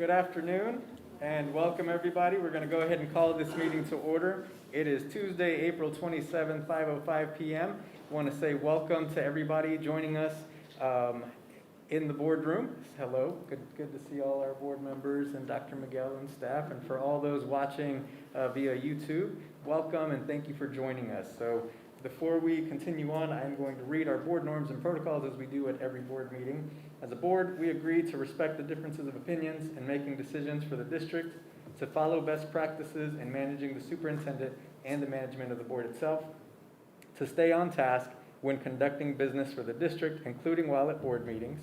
Good afternoon and welcome everybody. We're going to go ahead and call this meeting to order. It is Tuesday, April 27th, 5:05 p.m. I want to say welcome to everybody joining us in the boardroom. Hello, good to see all our board members and Dr. Miguel and staff. And for all those watching via YouTube, welcome and thank you for joining us. So before we continue on, I'm going to read our board norms and protocols as we do at every board meeting. As a board, we agree to respect the differences of opinions in making decisions for the district, to follow best practices in managing the superintendent and the management of the board itself, to stay on task when conducting business for the district, including while at board meetings,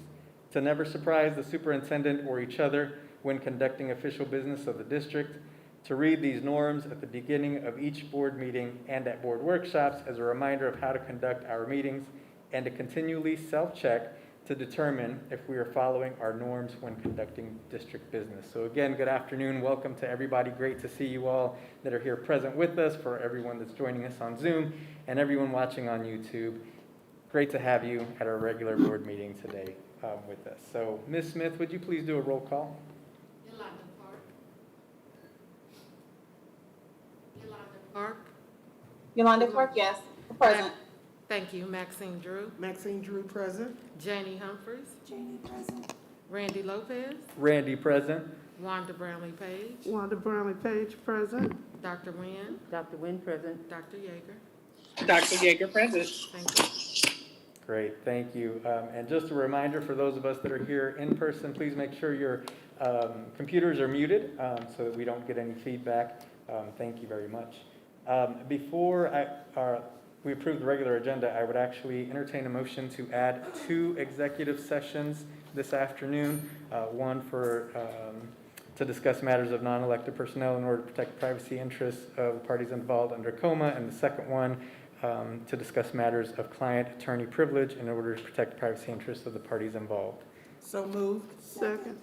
to never surprise the superintendent or each other when conducting official business of the district, to read these norms at the beginning of each board meeting and at board workshops as a reminder of how to conduct our meetings, and to continually self-check to determine if we are following our norms when conducting district business. So again, good afternoon. Welcome to everybody. Great to see you all that are here present with us, for everyone that's joining us on Zoom and everyone watching on YouTube. Great to have you at our regular board meeting today with us. So Ms. Smith, would you please do a roll call? Yolanda Clark, yes. Present. Thank you. Maxine Drew. Maxine Drew, present. Janie Humphries. Janie, present. Randy Lopez. Randy, present. Wanda Brownlee Page. Wanda Brownlee Page, present. Dr. Wynn. Dr. Wynn, present. Dr. Yeager. Dr. Yeager, present. Thank you. Great, thank you. And just a reminder for those of us that are here in person, please make sure your computers are muted so that we don't get any feedback. Thank you very much. Before we approve the regular agenda, I would actually entertain a motion to add 2 executive sessions this afternoon. One to discuss matters of non-elected personnel in order to protect privacy interests of the parties involved under COMA, and the second one to discuss matters of client-attorney privilege in order to protect privacy interests of the parties involved. So moved. Second.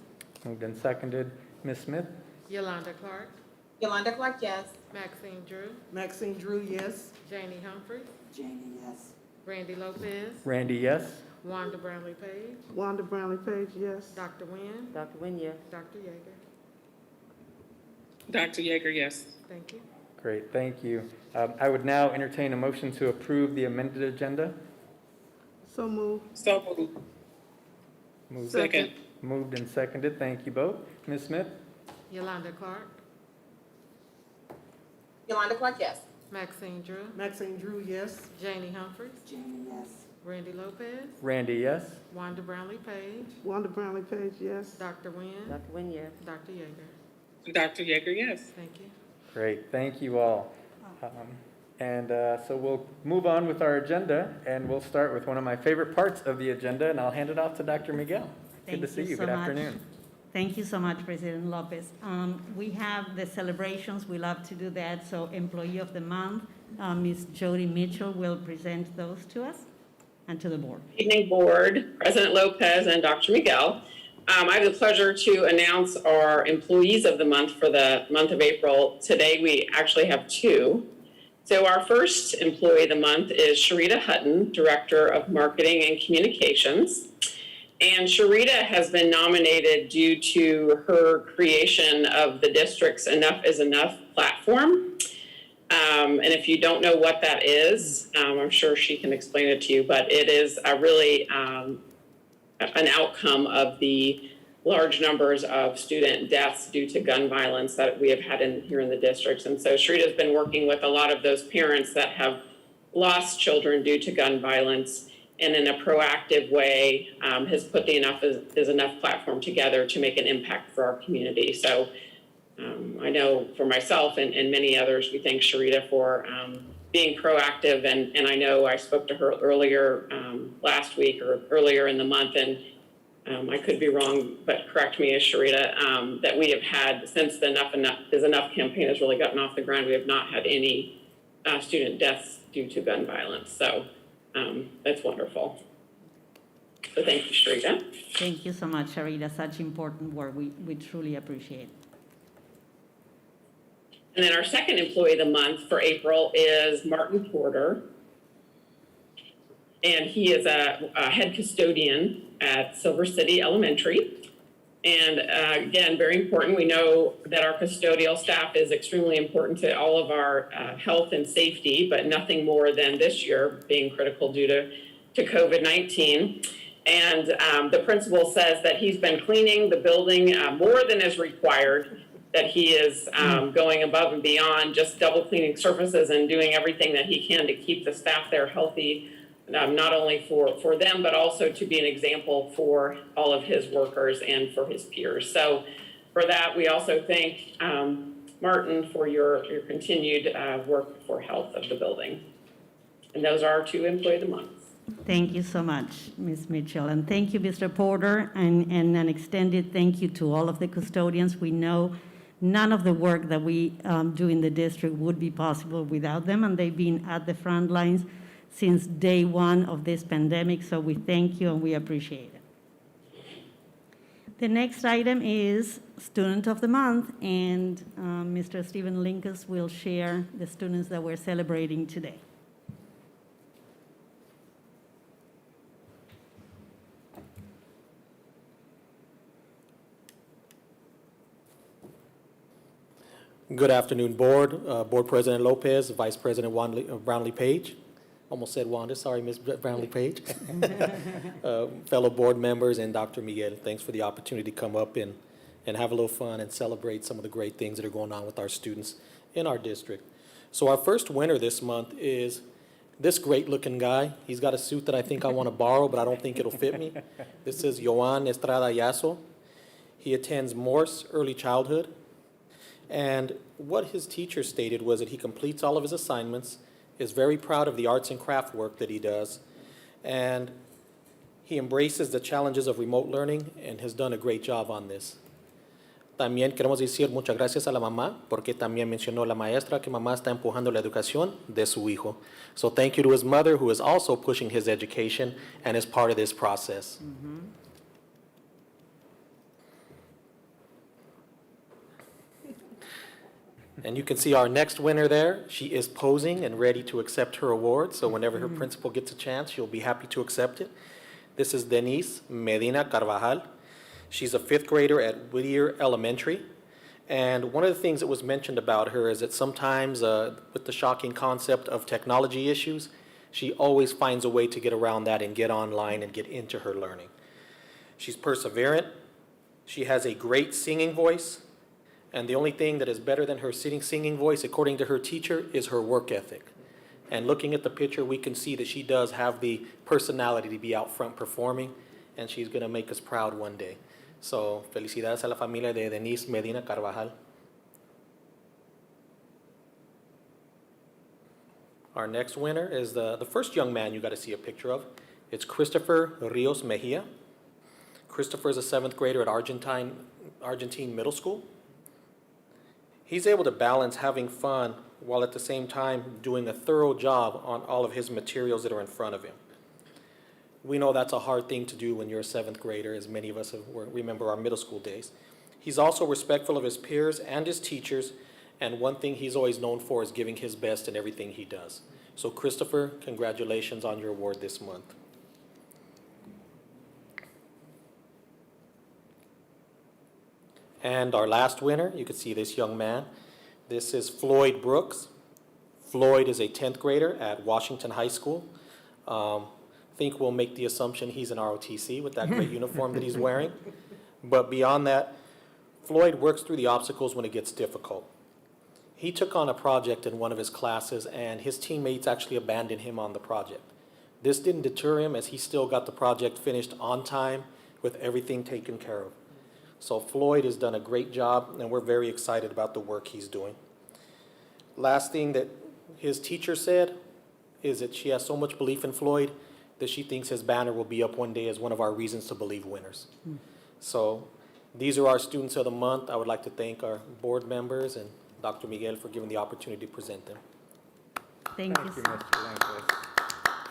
Moved and seconded. Ms. Smith? Yolanda Clark. Yolanda Clark, yes. Maxine Drew. Maxine Drew, yes. Janie Humphries. Janie, yes. Randy Lopez. Randy, yes? Wanda Brownlee Page. Wanda Brownlee Page, yes. Dr. Wynn. Dr. Wynn, yes. Dr. Yeager. Dr. Yeager, yes. Thank you. Great, thank you. I would now entertain a motion to approve the amended agenda. So moved. So moved. Moved, Second. moved and seconded. Thank you both. Ms. Smith? Yolanda Clark. Yolanda Clark, yes. Maxine Drew. Maxine Drew, yes. Janie Humphries. Janie, yes. Randy Lopez. Randy, yes? Wanda Brownlee Page. Wanda Brownlee Page, yes. Dr. Wynn. Dr. Wynn, yes. Dr. Yeager. Dr. Yeager, yes. Thank you. Great, thank you all. So we'll move on with our agenda, and we'll start with one of my favorite parts of the agenda, and I'll hand it off to Dr. Miguel. Good to see you. Good afternoon. Thank you so much, President Lopez. We have the celebrations. We love to do that. So Employee of the Month, Ms. Jody Mitchell will present those to us and to the board. Good evening, board, President Lopez and Dr. Miguel. I have the pleasure to announce our Employees of the Month for the month of April. Today, we actually have 2. So our first Employee of the Month is Sharita Hutton, Director of Marketing and Communications. And Sharita has been nominated due to her creation of the district's Enough is Enough platform. And if you don't know what that is, I'm sure she can explain it to you, but it is a really an outcome of the large numbers of student deaths due to gun violence that we have had here in the districts. And so Sharita's been working with a lot of those parents that have lost children due to gun violence, and in a proactive way has put the Enough is Enough platform together to make an impact for our community. So I know for myself and many others, we thank Sharita for being proactive. And I know I spoke to her earlier last week or earlier in the month, and I could be wrong, but correct me, Sharita, that we have had, since the Enough is Enough campaign has really gotten off the ground, we have not had any student deaths due to gun violence. So that's wonderful. So thank you, Sharita. Thank you so much, Sharita. Such important work. We truly appreciate it. And then our second Employee of the Month for April is Martin Porter. And he is a head custodian at Silver City Elementary. And again, very important, we know that our custodial staff is extremely important to all of our health and safety, but nothing more than this year being critical due to COVID-19. And the principal says that he's been cleaning the building more than is required, that he is going above and beyond, just double cleaning surfaces and doing everything that he can to keep the staff there healthy, not only for them, but also to be an example for all of his workers and for his peers. So for that, we also thank Martin for your continued work for health of the building. And those are our 2 Employee of the Month. Thank you so much, Ms. Mitchell, and thank you, Mr. Porter, and an extended thank you to all of the custodians. We know none of the work that we do in the district would be possible without them, and they've been at the front lines since day one of this pandemic, so we thank you and we appreciate it. The next item is Student of the Month, and Mr. Stephen Linkus will share the students that we're celebrating today. Good afternoon, Board. Board President Lopez, Vice President Brownlee Page. Almost said Wanda, sorry, Ms. Brownlee Page. Fellow board members and Dr. Miguel, thanks for the opportunity to come up and have a little fun and celebrate some of the great things that are going on with our students in our district. So our first winner this month is this great-looking guy. He's got a suit that I think I want to borrow, but I don't think it'll fit me. This is Joan Estrada Yasso. He attends Morse Early Childhood. And what his teacher stated was that he completes all of his assignments, is very proud of the arts and craft work that he does, and he embraces the challenges of remote learning and has done a great job on this. También queremos decir muchas gracias a la mamá, porque también mencionó la maestra que mamá está empujando la educación de su hijo. So thank you to his mother, who is also pushing his education and is part of this process. Mm-hmm. And you can see our next winner there. She is posing and ready to accept her award. So whenever her principal gets a chance, she'll be happy to accept it. This is Denise Medina Carvajal. She's a 5th grader at Whittier Elementary. And one of the things that was mentioned about her is that sometimes with the shocking concept of technology issues, she always finds a way to get around that and get online and get into her learning. She's perseverant. She has a great singing voice. And the only thing that is better than her singing voice, according to her teacher, is her work ethic. And looking at the picture, we can see that she does have the personality to be out front performing, and she's going to make us proud one day. So, felicidades a la familia de Denise Medina Carvajal. Our next winner is the first young man you got to see a picture of. It's Christopher Rios Mejia. Christopher is a 7th grader at Argentine Middle School. He's able to balance having fun while at the same time doing a thorough job on all of his materials that are in front of him. We know that's a hard thing to do when you're a 7th grader, as many of us remember our middle school days. He's also respectful of his peers and his teachers, and one thing he's always known for is giving his best in everything he does. So Christopher, congratulations on your award this month. And our last winner, you can see this young man. This is Floyd Brooks. Floyd is a 10th grader at Washington High School. I think we'll make the assumption he's an ROTC with that great uniform that he's wearing. But beyond that, Floyd works through the obstacles when it gets difficult. He took on a project in one of his classes, and his teammates actually abandoned him on the project. This didn't deter him, as he still got the project finished on time with everything taken care of. So Floyd has done a great job, and we're very excited about the work he's doing. Last thing that his teacher said is that she has so much belief in Floyd that she thinks his banner will be up one day as one of our reasons to believe winners. So these are our students of the month. I would like to thank our board members and Dr. Miguel for giving the opportunity to present them. Thank you. Mr. Linkus.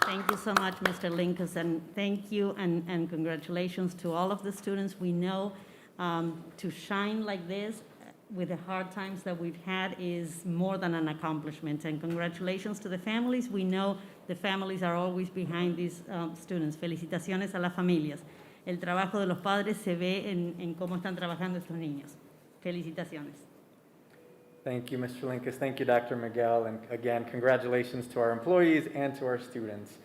Thank you so much, Mr. Linkus, and thank you and congratulations to all of the students. We know to shine like this with the hard times that we've had is more than an accomplishment. And congratulations to the families. We know the families are always behind these students. Felicitaciones a las familias. el trabajo de los padres se ve en cómo están trabajando estos niños. Felicitaciones. Thank you, Mr. Linkus. Thank you, Dr. Miguel. And again, congratulations to our employees and to our students.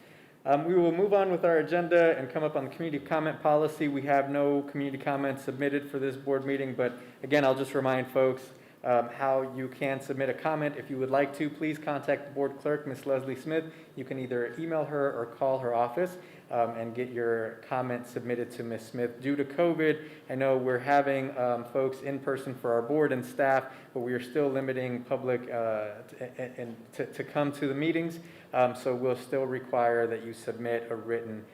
We will move on with our agenda and come up on the community comment policy. We have no community comments submitted for this board meeting, but again, I'll just remind folks how you can submit a comment. If you would like to, please contact the board clerk, Ms. Leslie Smith. You can either email her or call her office and get your comment submitted to Ms. Smith. Due to COVID, I know we're having folks in person for our board and staff, but we are still limiting public to come to the meetings. So we'll still require that you submit a written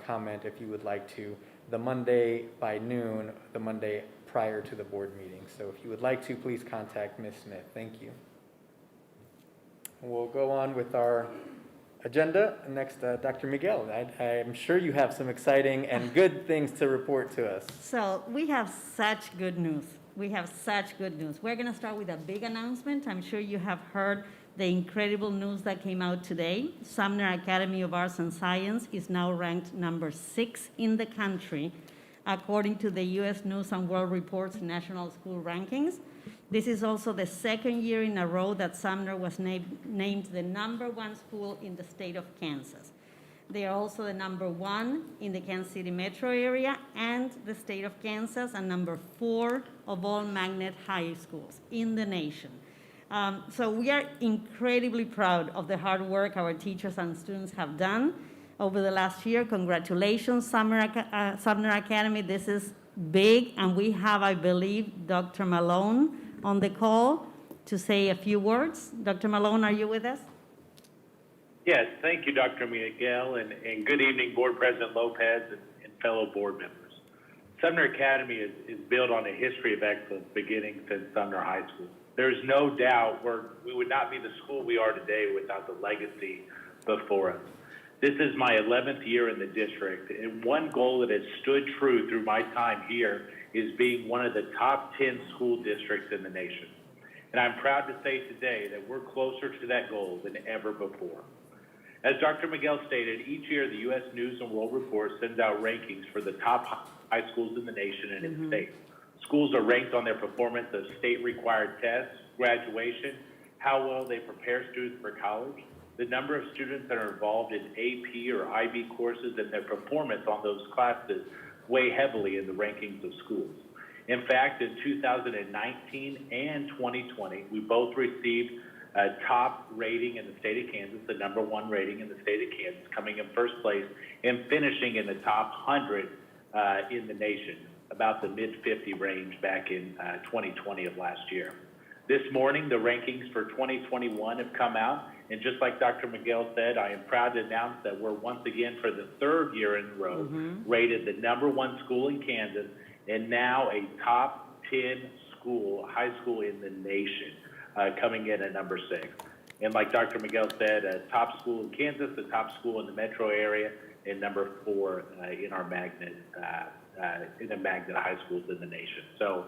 comment if you would like to, the Monday by noon, the Monday prior to the board meeting. So if you would like to, please contact Ms. Smith. Thank you. We'll go on with our agenda. Next, Dr. Miguel. I'm sure you have some exciting and good things to report to us. So we have such good news. We have such good news. We're going to start with a big announcement. I'm sure you have heard the incredible news that came out today. Sumner Academy of Arts and Science is now ranked number 6 in the country, according to the U.S. News and World Report's National School Rankings. This is also the second year in a row that Sumner was named the number 1 school in the state of Kansas. They are also the number 1 in the Kansas City metro area and the state of Kansas, and number 4 of all magnet high schools in the nation. So we are incredibly proud of the hard work our teachers and students have done over the last year. Congratulations, Sumner Academy. This is big, and we have, I believe, Dr. Malone on the call to say a few words. Dr. Malone, are you with us? Yes, thank you, Dr. Miguel, and good evening, Board President Lopez and fellow board members. Sumner Academy is built on a history of excellence beginning since Sumner High School. There's no doubt we would not be the school we are today without the legacy before us. This is my 11th year in the district, and one goal that has stood true through my time here is being one of the top 10 school districts in the nation. And I'm proud to say today that we're closer to that goal than ever before. As Dr. Miguel stated, each year the U.S. News and World Report sends out rankings for the top high schools in the nation and its states. Schools are ranked on their performance of state-required tests, graduation, how well they prepare students for college, the number of students that are involved in AP or IB courses, and their performance on those classes weigh heavily in the rankings of schools. In fact, in 2019 and 2020, we both received a top rating in the state of Kansas, the number 1 rating in the state of Kansas, coming in first place and finishing in the top 100 in the nation, about the mid-50 range back in 2020 of last year. This morning, the rankings for 2021 have come out, and just like Dr. Miguel said, I am proud to announce that we're once again, for the 3rd year in a row, rated the number 1 school in Kansas, and now a top 10 high school in the nation, coming in at number 6. And like Dr. Miguel said, a top school in Kansas, a top school in the metro area, and number 4 in our magnet high schools in the nation. So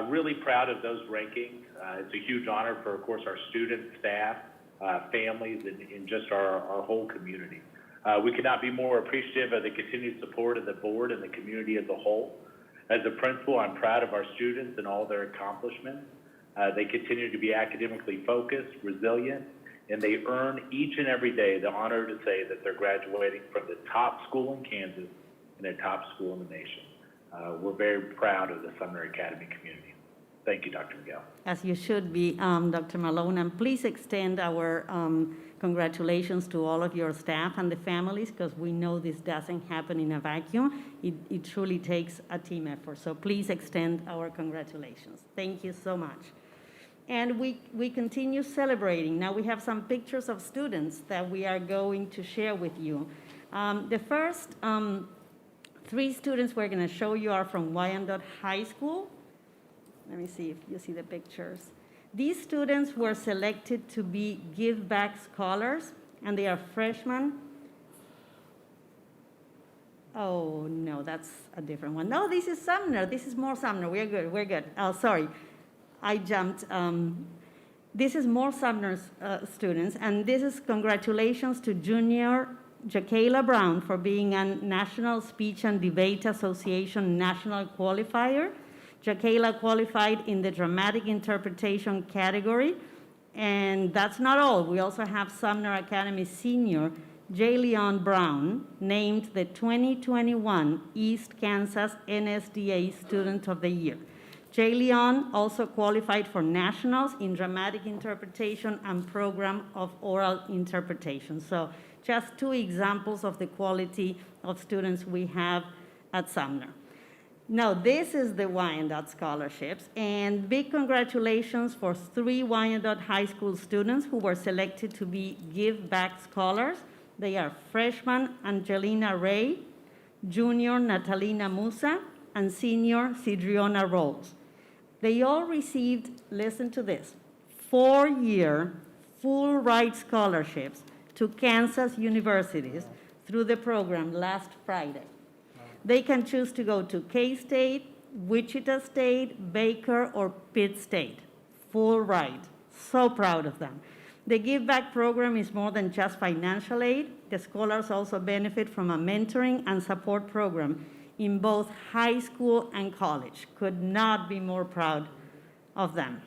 really proud of those rankings. It's a huge honor for, of course, our students, staff, families, and just our whole community. We could not be more appreciative of the continued support of the board and the community as a whole. As a principal, I'm proud of our students and all their accomplishments. They continue to be academically focused, resilient, and they earn each and every day the honor to say that they're graduating from the top school in Kansas and a top school in the nation. We're very proud of the Sumner Academy community. Thank you, Dr. Miguel. As you should be, Dr. Malone, and please extend our congratulations to all of your staff and the families, because we know this doesn't happen in a vacuum. It truly takes a team effort. So please extend our congratulations. Thank you so much. And we continue celebrating. Now we have some pictures of students that we are going to share with you. The first 3 students we're going to show you are from Wyandotte High School. Let me see if you see the pictures. These students were selected to be Give Back Scholars, and they are freshmen. Oh, no, that's a different one. No, this is Sumner. This is more Sumner. We're good. We're good. Oh, sorry. I jumped. This is more Sumner's students, and this is congratulations to junior Jacayla Brown for being a National Speech and Debate Association national qualifier. Jacayla qualified in the dramatic interpretation category. And that's not all. We also have Sumner Academy senior J. Leon Brown, named the 2021 East Kansas NSDA Student of the Year. J. Leon also qualified for nationals in dramatic interpretation and program of oral interpretation. So just two examples of the quality of students we have at Sumner. Now, this is the Wyandotte scholarships, and big congratulations for 3 Wyandotte High School students who were selected to be Give Back Scholars. They are freshman Angelina Ray, junior Natalina Musa, and senior Sidriona Rolls. They all received, listen to this, 4-year full ride scholarships to Kansas universities through the program last Friday. They can choose to go to K-State, Wichita State, Baker, or Pitt State. Full ride. So proud of them. The Give Back program is more than just financial aid. The scholars also benefit from a mentoring and support program in both high school and college. Could not be more proud of them.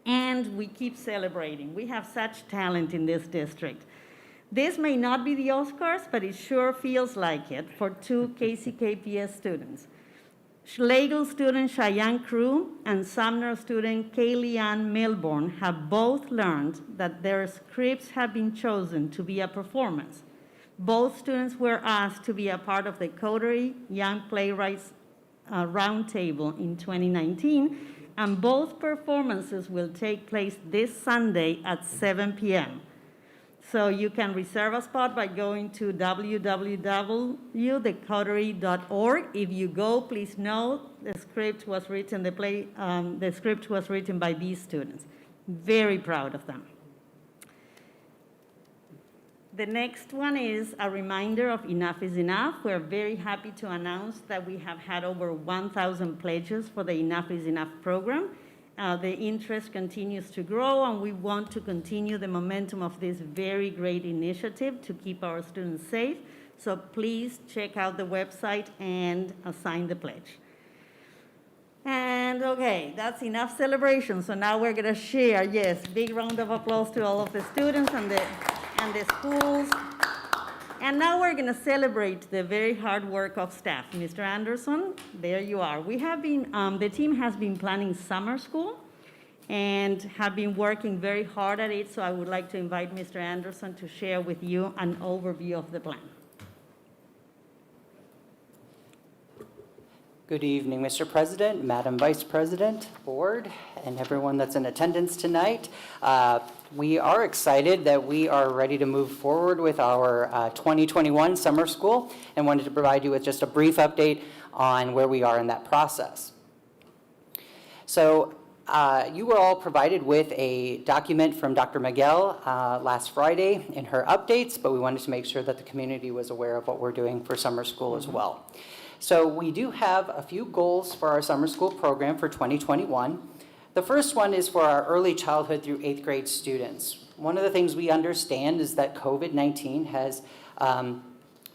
And we keep celebrating. We have such talent in this district. This may not be the Oscars, but it sure feels like it for 2 KCKPS students. Schlegel student Cheyenne Crew and Sumner student Kaylee Ann Milborn have both learned that their scripts have been chosen to be a performance. Both students were asked to be a part of the Coterie Young Playwrights Roundtable in 2019, and both performances will take place this Sunday at 7 p.m. So you can reserve a spot by going to www.thecoterie.org. If you go, please know the script was written. The script was written by these students. Very proud of them. The next one is a reminder of Enough is Enough. We're very happy to announce that we have had over 1,000 pledges for the Enough is Enough program. The interest continues to grow, and we want to continue the momentum of this very great initiative to keep our students safe. So please check out the website and sign the pledge. And okay, that's enough celebration. So now we're gonna share, yes, big round of applause to all of the students and the schools. And now we're gonna celebrate the very hard work of staff. Mr. Anderson, there you are. We have been, the team has been planning summer school and have been working very hard at it. So I would like to invite Mr. Anderson to share with you an overview of the plan. Good evening, Mr. President, Madam Vice President, Board, and everyone that's in attendance tonight. We are excited that we are ready to move forward with our 2021 summer school and wanted to provide you with just a brief update on where we are in that process. So you were all provided with a document from Dr. Miguel last Friday in her updates, but we wanted to make sure that the community was aware of what we're doing for summer school as well. So we do have a few goals for our summer school program for 2021. The first one is for our early childhood through 8th grade students. One of the things we understand is that COVID-19 has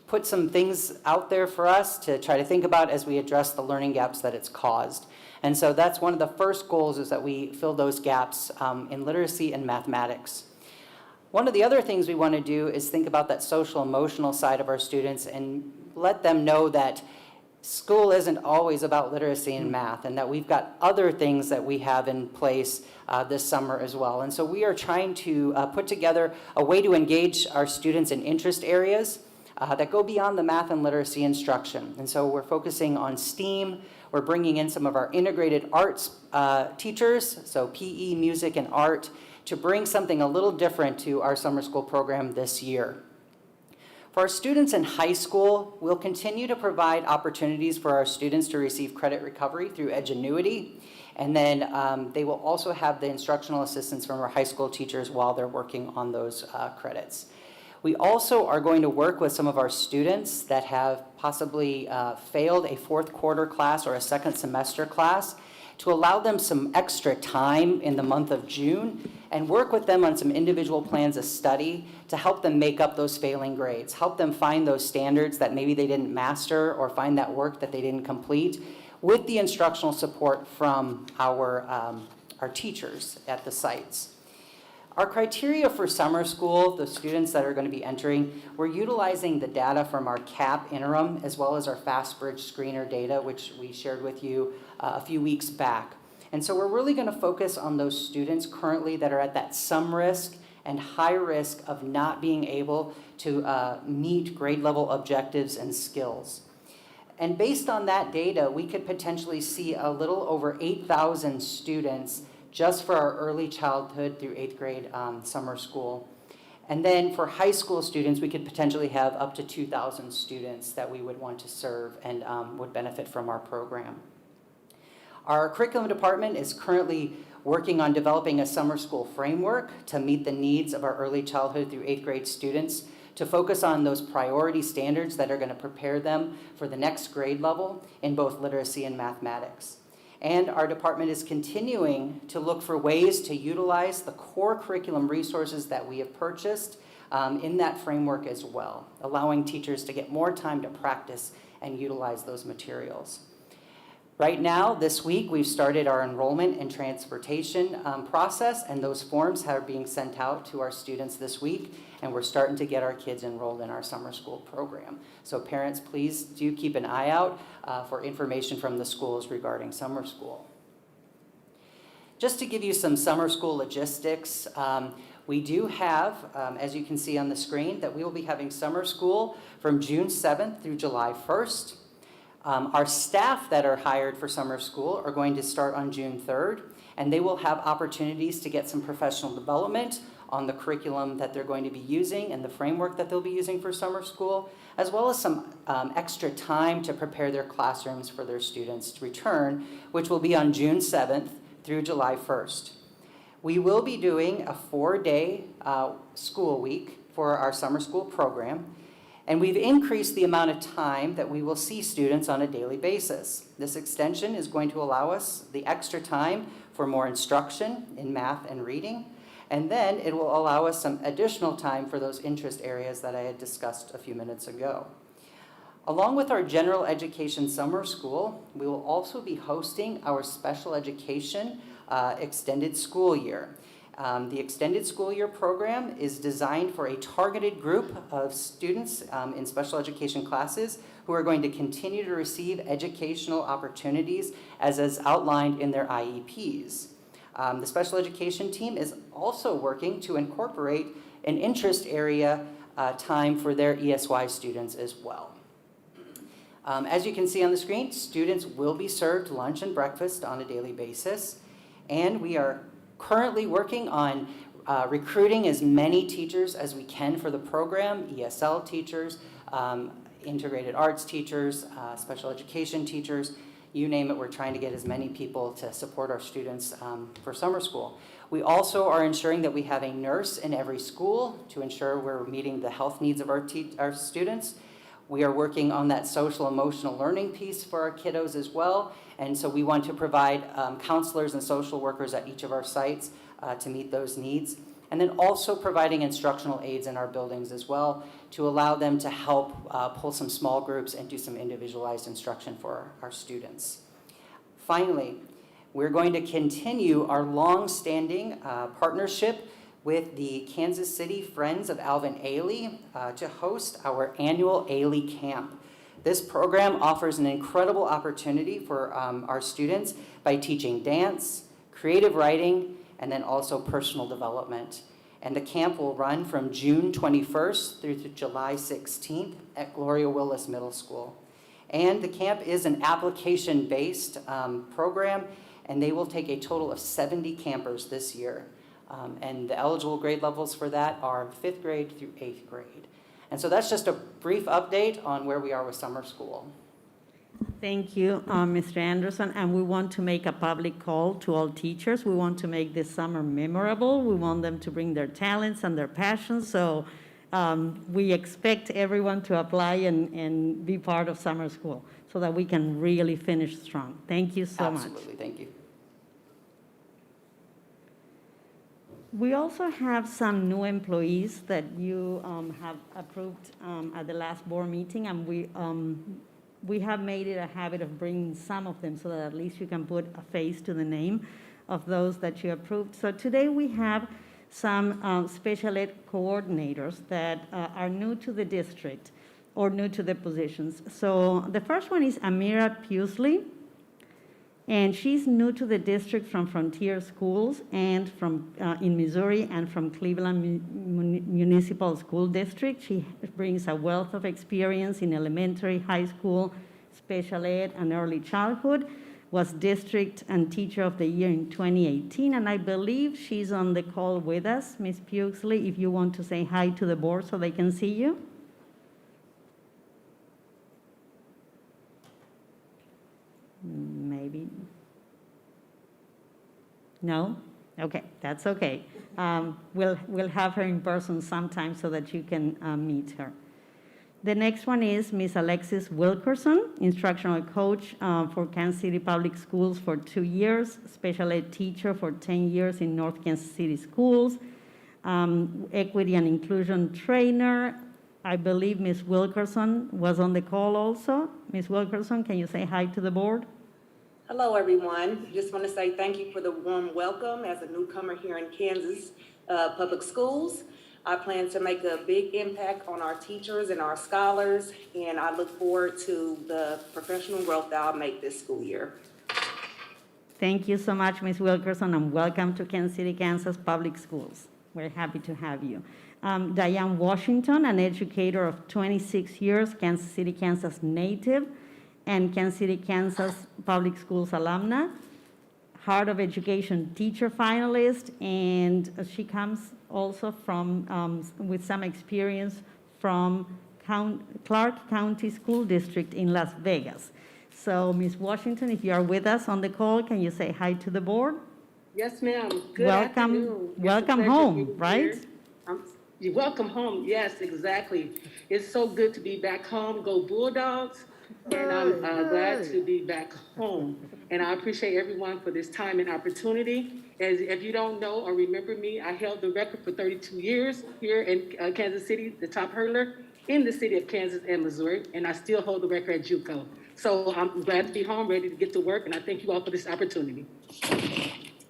put some things out there for us to try to think about as we address the learning gaps that it's caused. And so that's one of the first goals, is that we fill those gaps in literacy and mathematics. One of the other things we want to do is think about that social emotional side of our students and let them know that school isn't always about literacy and math, and that we've got other things that we have in place this summer as well. And so we are trying to put together a way to engage our students in interest areas that go beyond the math and literacy instruction. And so we're focusing on STEAM. We're bringing in some of our integrated arts teachers, so PE, music, and art, to bring something a little different to our summer school program this year. For our students in high school, we'll continue to provide opportunities for our students to receive credit recovery through Edgenuity, and then they will also have the instructional assistance from our high school teachers while they're working on those credits. We also are going to work with some of our students that have possibly failed a 4th quarter class or a 2nd semester class to allow them some extra time in the month of June and work with them on some individual plans of study to help them make up those failing grades, help them find those standards that maybe they didn't master or find that work that they didn't complete with the instructional support from our teachers at the sites. Our criteria for summer school, the students that are going to be entering, we're utilizing the data from our CAP interim as well as our FastBridge screener data, which we shared with you a few weeks back. And so we're really going to focus on those students currently that are at that some risk and high risk of not being able to meet grade level objectives and skills. And based on that data, we could potentially see a little over 8,000 students just for our early childhood through 8th grade summer school. And then for high school students, we could potentially have up to 2,000 students that we would want to serve and would benefit from our program. Our curriculum department is currently working on developing a summer school framework to meet the needs of our early childhood through 8th grade students, to focus on those priority standards that are going to prepare them for the next grade level in both literacy and mathematics. And our department is continuing to look for ways to utilize the core curriculum resources that we have purchased in that framework as well, allowing teachers to get more time to practice and utilize those materials. Right now, this week, we've started our enrollment and transportation process, and those forms are being sent out to our students this week, and we're starting to get our kids enrolled in our summer school program. So parents, please do keep an eye out for information from the schools regarding summer school. Just to give you some summer school logistics, we do have, as you can see on the screen, that we will be having summer school from June 7th through July 1st. Our staff that are hired for summer school are going to start on June 3rd, and they will have opportunities to get some professional development on the curriculum that they're going to be using and the framework that they'll be using for summer school, as well as some extra time to prepare their classrooms for their students to return, which will be on June 7th through July 1st. We will be doing a 4-day school week for our summer school program. And we've increased the amount of time that we will see students on a daily basis. This extension is going to allow us the extra time for more instruction in math and reading. And then it will allow us some additional time for those interest areas that I had discussed a few minutes ago. Along with our general education summer school, we will also be hosting our special education extended school year. The extended school year program is designed for a targeted group of students in special education classes who are going to continue to receive educational opportunities as is outlined in their IEPs. The special education team is also working to incorporate an interest area time for their ESY students as well. As you can see on the screen, students will be served lunch and breakfast on a daily basis, and we are currently working on recruiting as many teachers as we can for the program, ESL teachers, integrated arts teachers, special education teachers, you name it, we're trying to get as many people to support our students for summer school. We also are ensuring that we have a nurse in every school to ensure we're meeting the health needs of our students. We are working on that social emotional learning piece for our kiddos as well. And so we want to provide counselors and social workers at each of our sites to meet those needs. And then also providing instructional aids in our buildings as well to allow them to help pull some small groups and do some individualized instruction for our students. Finally, we're going to continue our long-standing partnership with the Kansas City Friends of Alvin Ailey to host our annual Ailey Camp. This program offers an incredible opportunity for our students by teaching dance, creative writing, and then also personal development. And the camp will run from June 21st through to July 16th at Gloria Willis Middle School. And the camp is an application-based program, and they will take a total of 70 campers this year. And the eligible grade levels for that are 5th grade through 8th grade. And so that's just a brief update on where we are with summer school. Thank you, Mr. Anderson. And we want to make a public call to all teachers. We want to make this summer memorable. We want them to bring their talents and their passions. So we expect everyone to apply and be part of summer school so that we can really finish strong. Thank you so much. Absolutely, thank you. We also have some new employees that you have approved at the last board meeting, and we have made it a habit of bringing some of them so that at least you can put a face to the name of those that you approved. So today we have some special ed coordinators that are new to the district or new to the positions. So the first one is Amira Pusley, and she's new to the district from Frontier Schools and from in Missouri and from Cleveland Municipal School District. She brings a wealth of experience in elementary, high school, special ed, and early childhood. Was district and teacher of the year in 2018, and I believe she's on the call with us. Ms. Puxley, if you want to say hi to the board so they can see you. Maybe. No? Okay, that's okay. We'll have her in person sometime so that you can meet her. The next one is Ms. Alexis Wilkerson, instructional coach for Kansas City Public Schools for 2 years, special ed teacher for 10 years in North Kansas City Schools, equity and inclusion trainer. I believe Ms. Wilkerson was on the call also. Ms. Wilkerson, can you say hi to the board? Hello, everyone. Just want to say thank you for the warm welcome as a newcomer here in Kansas Public Schools. I plan to make a big impact on our teachers and our scholars, and I look forward to the professional growth that I'll make this school year. Thank you so much, Ms. Wilkerson, and welcome to Kansas City, Kansas Public Schools. We're happy to have you. Diane Washington, an educator of 26 years, Kansas City, Kansas native, and Kansas City, Kansas Public Schools alumna. Heart of Education teacher finalist, and she comes also from with some experience from Clark County School District in Las Vegas. So, Ms. Washington, if you are with us on the call, can you say hi to the board? Yes, ma'am. Good afternoon. Welcome home, right? You're welcome home. Yes, exactly. It's so good to be back home. Go Bulldogs. And I'm glad to be back home. And I appreciate everyone for this time and opportunity. As if you don't know or remember me, I held the record for 32 years here in Kansas City, the top hurdler in the city of Kansas and Missouri, and I still hold the record at JUCO. So I'm glad to be home, ready to get to work, and I thank you all for this opportunity.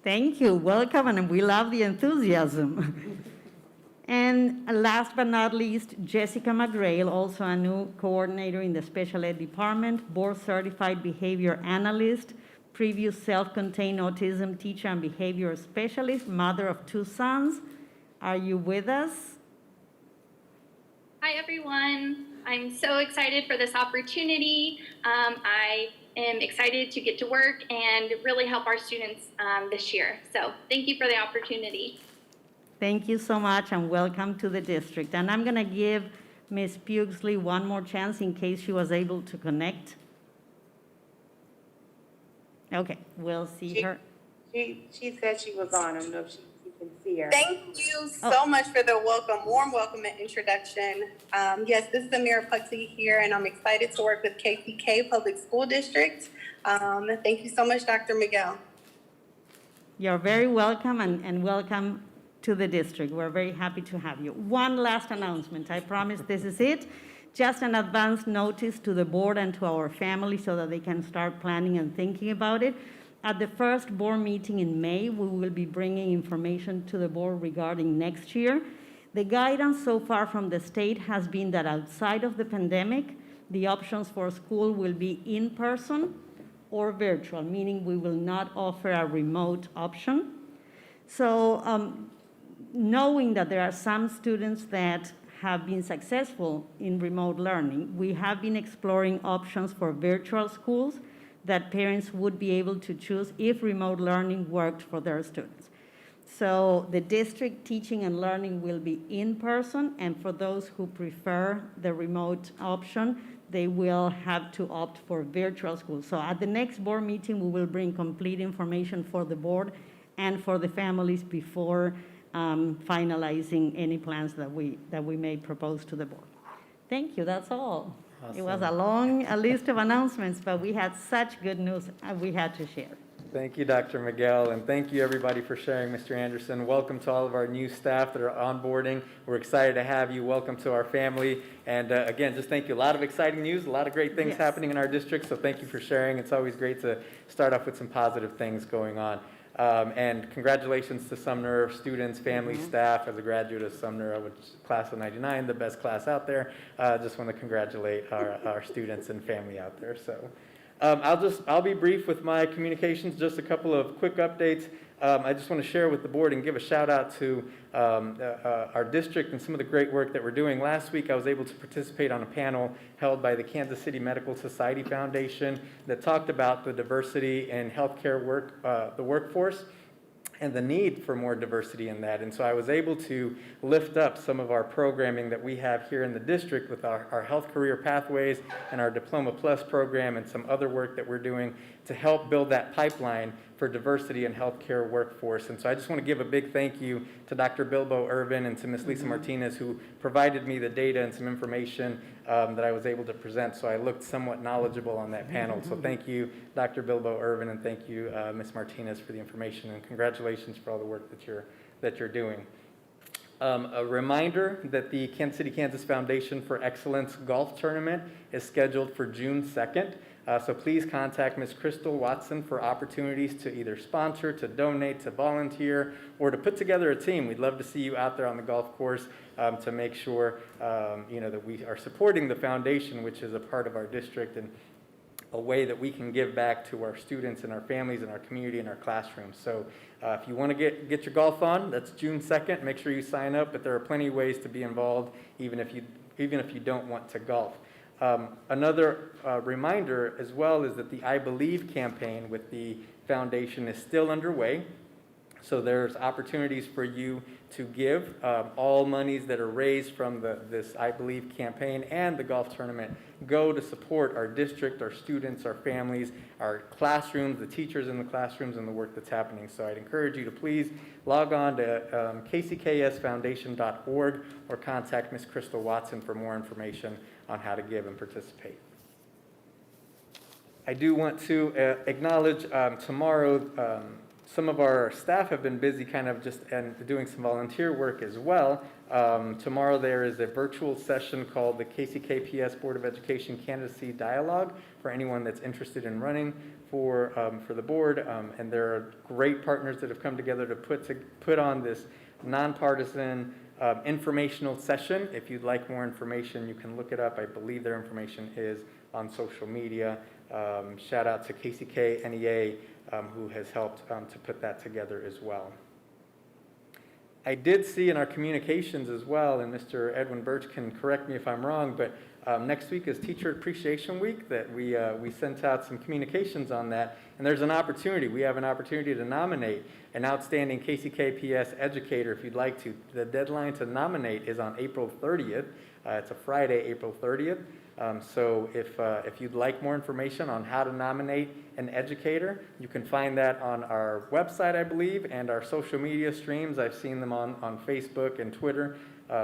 Thank you. Welcome, and we love the enthusiasm. And last but not least, Jessica McGrail, also a new coordinator in the special ed department, board certified behavior analyst, previous self-contained autism teacher and behavior specialist, mother of 2 sons. Are you with us? Hi, everyone. I'm so excited for this opportunity. I am excited to get to work and really help our students this year. So thank you for the opportunity. Thank you so much, and welcome to the district. And I'm going to give Ms. Puxley one more chance in case she was able to connect. Okay, we'll see her. She said she was on. I don't know if you can see her. Thank you so much for the warm welcome and introduction. Yes, this is Amira Puxley here, and I'm excited to work with KCK Public School District. Thank you so much, Dr. Miguel. You're very welcome, and welcome to the district. We're very happy to have you. One last announcement. I promise this is it. Just an advance notice to the board and to our family so that they can start planning and thinking about it. At the first board meeting in May, we will be bringing information to the board regarding next year. The guidance so far from the state has been that outside of the pandemic, the options for school will be in person or virtual, meaning we will not offer a remote option. So knowing that there are some students that have been successful in remote learning, we have been exploring options for virtual schools that parents would be able to choose if remote learning worked for their students. So the district teaching and learning will be in person, and for those who prefer the remote option, they will have to opt for virtual school. So at the next board meeting, we will bring complete information for the board and for the families before finalizing any plans that we may propose to the board. Thank you, that's all. Awesome. It was a long list of announcements, but we had such good news we had to share. Thank you, Dr. Miguel, and thank you, everybody, for sharing, Mr. Anderson. Welcome to all of our new staff that are onboarding. We're excited to have you. Welcome to our family. And again, just thank you. A lot of exciting news, a lot of great things Yes. happening in our district, so thank you for sharing. It's always great to start off with some positive things going on. And congratulations to Sumner students, family, staff. As a graduate of Sumner, I was class of 99, the best class out there. Just want to congratulate our students and family out there. So. I'll be brief with my communications, just a couple of quick updates. I just want to share with the board and give a shout out to our district and some of the great work that we're doing. Last week, I was able to participate on a panel held by the Kansas City Medical Society Foundation that talked about the diversity in healthcare the workforce, and the need for more diversity in that. And so I was able to lift up some of our programming that we have here in the district with our Health Career Pathways and our Diploma Plus program and some other work that we're doing to help build that pipeline for diversity in healthcare workforce. And so I just want to give a big thank you to Dr. Bilbo Irvin and to Ms. Lisa Martinez, who provided me the data and some information that I was able to present. So I looked somewhat knowledgeable on that panel. So thank you, Dr. Bilbo Irvin, and thank you, Ms. Martinez, for the information, and congratulations for all the work that you're doing. A reminder that the Kansas City, Kansas Foundation for Excellence Golf Tournament is scheduled for June 2nd. So please contact Ms. Crystal Watson for opportunities to either sponsor, to donate, to volunteer, or to put together a team. We'd love to see you out there on the golf course to make sure that we are supporting the foundation, which is a part of our district and a way that we can give back to our students and our families and our community and our classrooms. So if you want to get your golf on, that's June 2nd. Make sure you sign up, but there are plenty of ways to be involved, even if you don't want to golf. Another reminder as well is that the I Believe campaign with the foundation is still underway. So there's opportunities for you to give. All monies that are raised from this I Believe campaign and the golf tournament go to support our district, our students, our families, our classrooms, the teachers in the classrooms, and the work that's happening. So I'd encourage you to please log on to kcksfoundation.org or contact Ms. Crystal Watson for more information on how to give and participate. I do want to acknowledge tomorrow, some of our staff have been busy kind of just doing some volunteer work as well. Tomorrow there is a virtual session called the KCKPS Board of Education Candidacy Dialogue for anyone that's interested in running for the board. And there are great partners that have come together to put on this nonpartisan informational session. If you'd like more information, you can look it up. I believe their information is on social media. Shout out to KCK-NEA, who has helped to put that together as well. I did see in our communications as well, and Mr. Edwin Birch can correct me if I'm wrong, but next week is Teacher Appreciation Week that we sent out some communications on that, and there's an opportunity. We have an opportunity to nominate an outstanding KCKPS educator if you'd like to. The deadline to nominate is on April 30th. It's a Friday, April 30th. So if you'd like more information on how to nominate an educator, you can find that on our website, I believe, and our social media streams. I've seen them on Facebook and Twitter.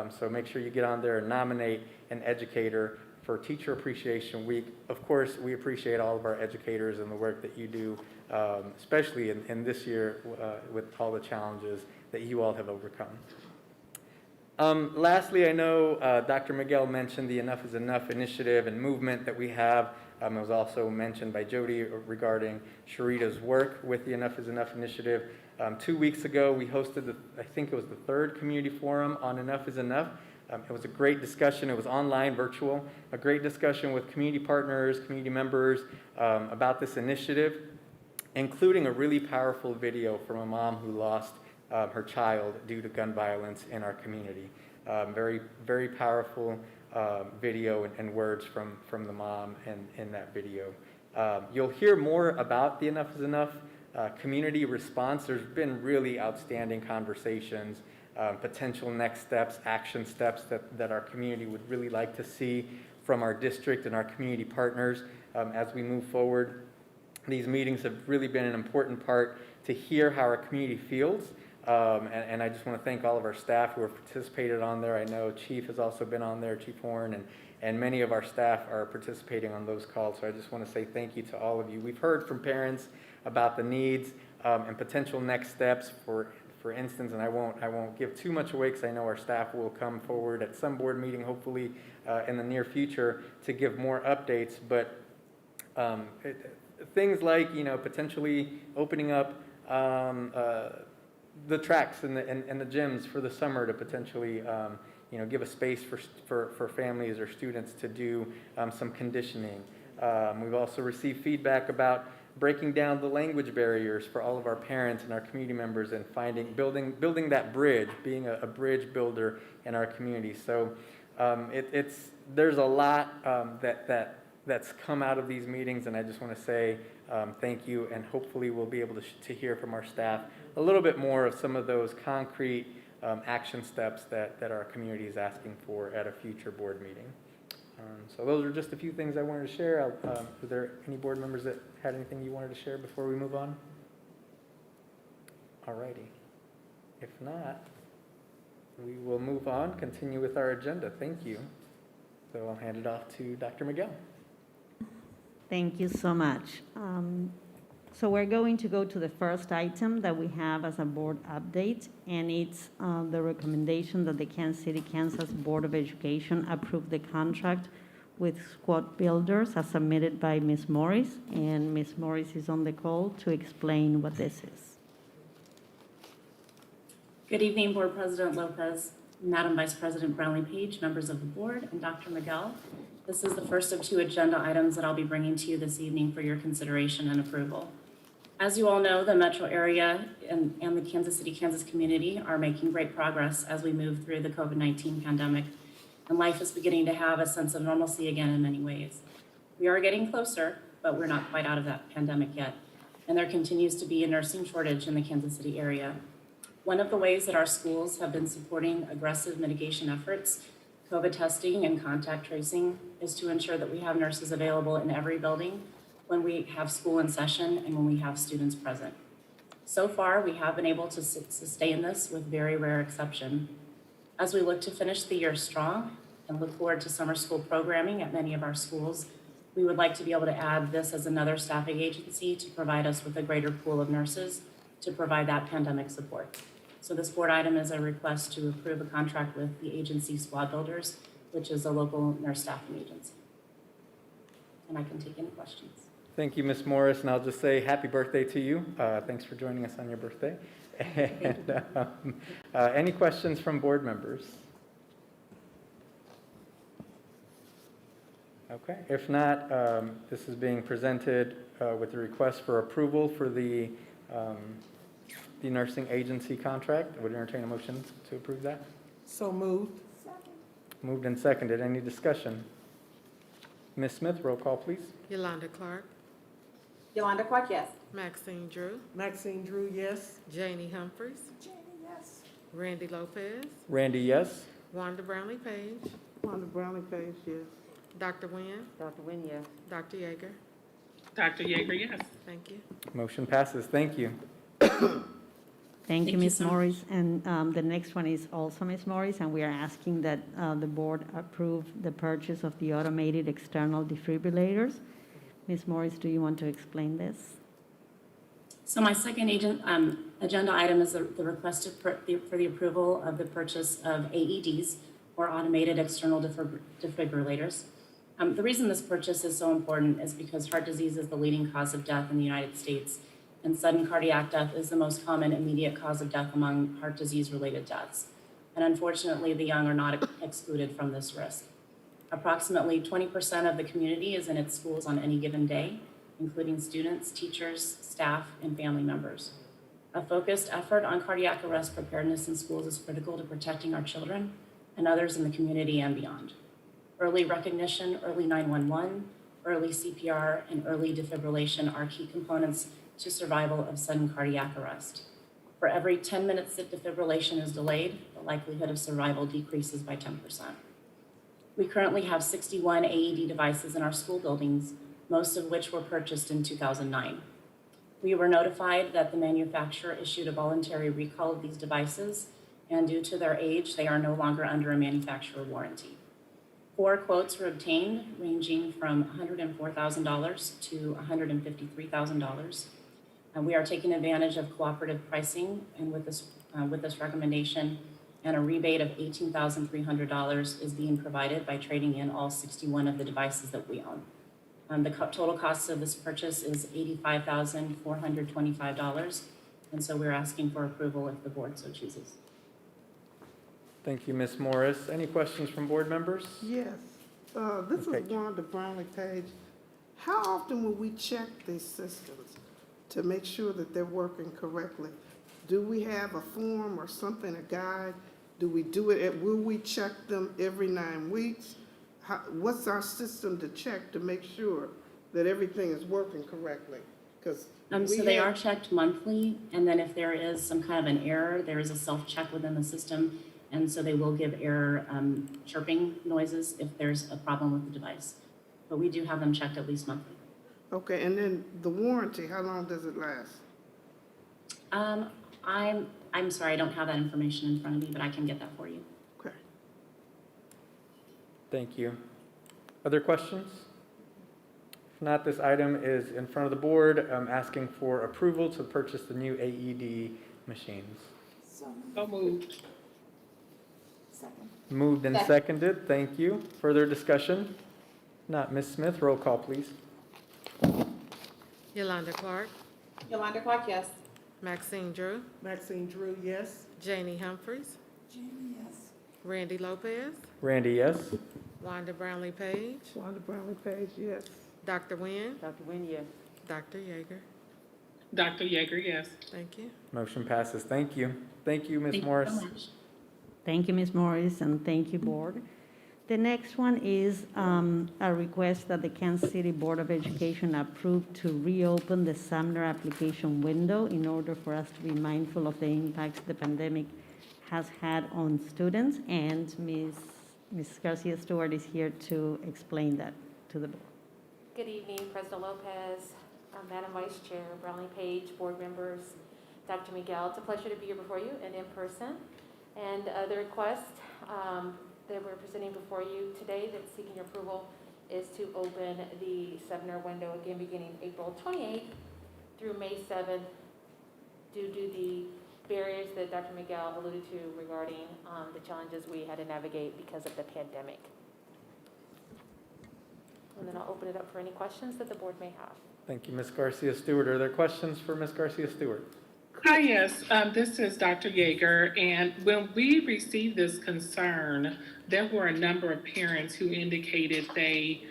So make sure you get on there and nominate an educator for Teacher Appreciation Week. Of course, we appreciate all of our educators and the work that you do, especially in this year with all the challenges that you all have overcome. Lastly, I know Dr. Miguel mentioned the Enough is Enough initiative and movement that we have. It was also mentioned by Jody regarding Sharita's work with the Enough is Enough initiative. 2 weeks ago, we hosted, I think it was the third community forum on Enough is Enough. It was a great discussion. It was online, virtual, a great discussion with community partners, community members about this initiative, including a really powerful video from a mom who lost her child due to gun violence in our community. Very, very powerful video and words from the mom in that video. You'll hear more about the Enough is Enough community response. There's been really outstanding conversations, potential next steps, action steps that our community would really like to see from our district and our community partners as we move forward. These meetings have really been an important part to hear how our community feels. And I just want to thank all of our staff who have participated on there. I know Chief has also been on there, Chief Horn, and many of our staff are participating on those calls. So I just want to say thank you to all of you. We've heard from parents about the needs and potential next steps for instance, and I won't give too much away because I know our staff will come forward at some board meeting, hopefully in the near future, to give more updates. But things like, potentially opening up the tracks and the gyms for the summer to potentially, give a space for families or students to do some conditioning. We've also received feedback about breaking down the language barriers for all of our parents and our community members and building that bridge, being a bridge builder in our community. So there's a lot that's come out of these meetings, and I just want to say thank you, and hopefully we'll be able to hear from our staff a little bit more of some of those concrete action steps that our community is asking for at a future board meeting. So those are just a few things I wanted to share. Were there any board members that had anything you wanted to share before we move on? All righty. If not, we will move on, continue with our agenda. Thank you. So I'll hand it off to Dr. Miguel. Thank you so much. So we're going to go to the first item that we have as a board update, and it's the recommendation that the Kansas City, Kansas Board of Education approve the contract with Squad Builders as submitted by Ms. Morris, and Ms. Morris is on the call to explain what this is. Good evening, Board President Lopez, Madam Vice President Brownlee Page, members of the board, and Dr. Miguel. This is the first of 2 agenda items that I'll be bringing to you this evening for your consideration and approval. As you all know, the metro area and the Kansas City, Kansas community are making great progress as we move through the COVID-19 pandemic, and life is beginning to have a sense of normalcy again in many ways. We are getting closer, but we're not quite out of that pandemic yet, and there continues to be a nursing shortage in the Kansas City area. One of the ways that our schools have been supporting aggressive mitigation efforts, COVID testing and contact tracing, is to ensure that we have nurses available in every building when we have school in session and when we have students present. So far, we have been able to sustain this with very rare exception. As we look to finish the year strong and look forward to summer school programming at many of our schools, we would like to be able to add this as another staffing agency to provide us with a greater pool of nurses to provide that pandemic support. So this board item is a request to approve a contract with the agency Squad Builders, which is a local nurse staffing agency. And I can take any questions. Thank you, Ms. Morris, and I'll just say happy birthday to you. Thanks for joining us on your birthday. And any questions from board members? Okay, if not, this is being presented with a request for approval for the nursing agency contract. I would entertain a motion to approve that. So moved. Moved and seconded. Any discussion? Ms. Smith, roll call, please. Yolanda Clark, Yolanda Clark, yes. Maxine Drew, Maxine Drew, yes. Janie Humphries. Randy Lopez, Randy, yes. Wanda Brownlee Page, Wanda Brownlee Page, yes. Dr. Nguyen, Dr. Nguyen, yes. Dr. Yeager. Dr. Yeager, yes. Thank you. Motion passes. Thank you. Thank you, you Ms. so much. Morris. And the next one is also Ms. Morris, and we are asking that the board approve the purchase of the automated external defibrillators. Ms. Morris, do you want to explain this? So my second agenda item is the request for the approval of the purchase of AEDs, or automated external defibrillators. The reason this purchase is so important is because heart disease is the leading cause of death in the United States, and sudden cardiac death is the most common immediate cause of death among heart disease-related deaths. And unfortunately, the young are not excluded from this risk. Approximately 20% of the community is in its schools on any given day, including students, teachers, staff, and family members. A focused effort on cardiac arrest preparedness in schools is critical to protecting our children and others in the community and beyond. Early recognition, early 911, early CPR, and early defibrillation are key components to survival of sudden cardiac arrest. For every 10 minutes that defibrillation is delayed, the likelihood of survival decreases by 10%. We currently have 61 AED devices in our school buildings, most of which were purchased in 2009. We were notified that the manufacturer issued a voluntary recall of these devices, and due to their age, they are no longer under a manufacturer warranty. 4 quotes were obtained, ranging from $104,000 to $153,000. And we are taking advantage of cooperative pricing, and with this recommendation, and a rebate of $18,300 is being provided by trading in all 61 of the devices that we own. The total cost of this purchase is $85,425, and so we're asking for approval if the board so chooses. Thank you, Ms. Morris. Any questions from board members? Yes. This Okay. is Wanda Brownlee Page. How often will we check these systems to make sure that they're working correctly? Do we have a form or something, a guide? Do we do it, will we check them every 9 weeks? What's our system to check to make sure that everything is working correctly? Because So they are checked monthly, and then if there is some kind of an error, there is a self-check within the system, and so they will give error chirping noises if there's a problem with the device. But we do have them checked at least monthly. Okay, and then the warranty, how long does it last? I'm sorry, I don't have that information in front of me, but I can get that for you. Okay. Thank you. Other questions? If not, this item is in front of the board. I'm asking for approval to purchase the new AED machines. So moved. Moved and seconded. Thank you. Further discussion? Not Ms. Smith, roll call, please. Yolanda Clark, Yolanda Clark, yes. Maxine Drew, Maxine Drew, yes. Janie Humphries. Randy Lopez, Randy, yes. Wanda Brownlee Page, Wanda Brownlee Page, yes. Dr. Nguyen, Dr. Nguyen, yes. Dr. Yeager. Dr. Yeager, yes. Thank you. Motion passes. Thank you. Thank you, Ms. Thank you Morris. so much. Thank you, Ms. Morris, and thank you, Board. The next one is a request that the Kansas City Board of Education approve to reopen the Sumner application window in order for us to be mindful of the impacts the pandemic has had on students, and Ms. Garcia Stewart is here to explain that to the board. Good evening, President Lopez, Madam Vice Chair, Brownlee Page, board members, Dr. Miguel. It's a pleasure to be here before you and in person. And the request that we're presenting before you today that's seeking your approval is to open the Sumner window again beginning April 28th through May 7th due to the barriers that Dr. Miguel alluded to regarding the challenges we had to navigate because of the pandemic. And then I'll open it up for any questions that the board may have. Thank you, Ms. Garcia Stewart. Are there questions for Ms. Garcia Stewart? Hi, yes, this is Dr. Yeager, and when we received this concern, there were a number of parents who indicated they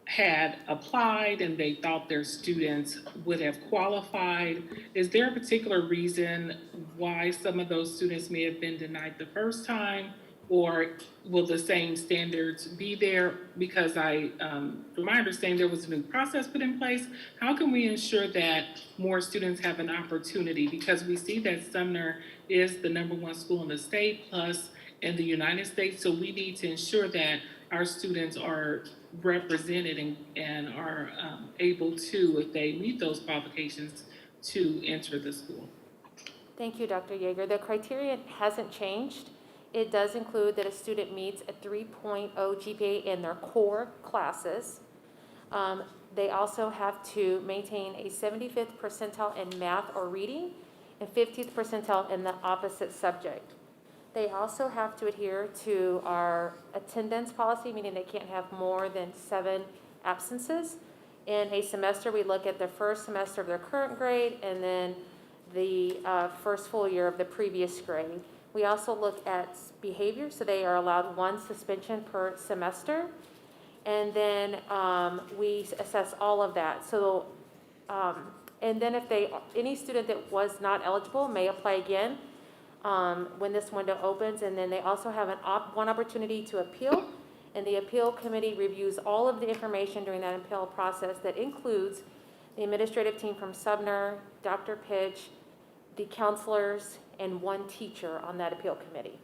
had applied and they thought their students would have qualified. Is there a particular reason why some of those students may have been denied the first time? Or will the same standards be there? Because from my understanding, there was a new process put in place. How can we ensure that more students have an opportunity? Because we see that Sumner is the #1 school in the state, plus in the United States. So we need to ensure that our students are represented and are able to, if they meet those qualifications, to enter the school. Thank you, Dr. Yeager. The criteria hasn't changed. It does include that a student meets a 3.0 GPA in their core classes. They also have to maintain a 75th percentile in math or reading and 50th percentile in the opposite subject. They also have to adhere to our attendance policy, meaning they can't have more than 7 absences. In a semester, we look at the first semester of their current grade and then the first full year of the previous grade. We also look at behavior, so they are allowed 1 suspension per semester. And then we assess all of that. So, and then if any student that was not eligible may apply again when this window opens. And then they also have one opportunity to appeal. And the appeal committee reviews all of the information during that appeal process that includes the administrative team from Sumner, Dr. Pitch, the counselors, and 1 teacher on that appeal committee.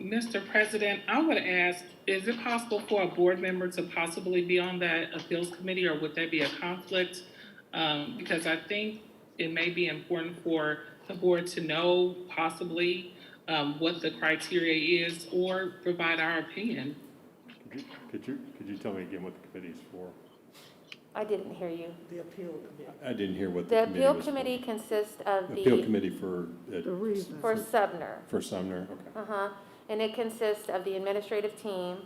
Mr. President, I would ask, is it possible for a board member to possibly be on that appeals committee, or would that be a conflict? Because I think it may be important for the board to know possibly what the criteria is, or provide our opinion. Could you tell me again what the committee is for? I didn't hear you. The appeal committee. I didn't hear what The the committee appeal was committee consists of for. Appeal the, committee for, The reason. for Sumner. for Sumner, okay. Uh-huh, and it consists of the administrative team,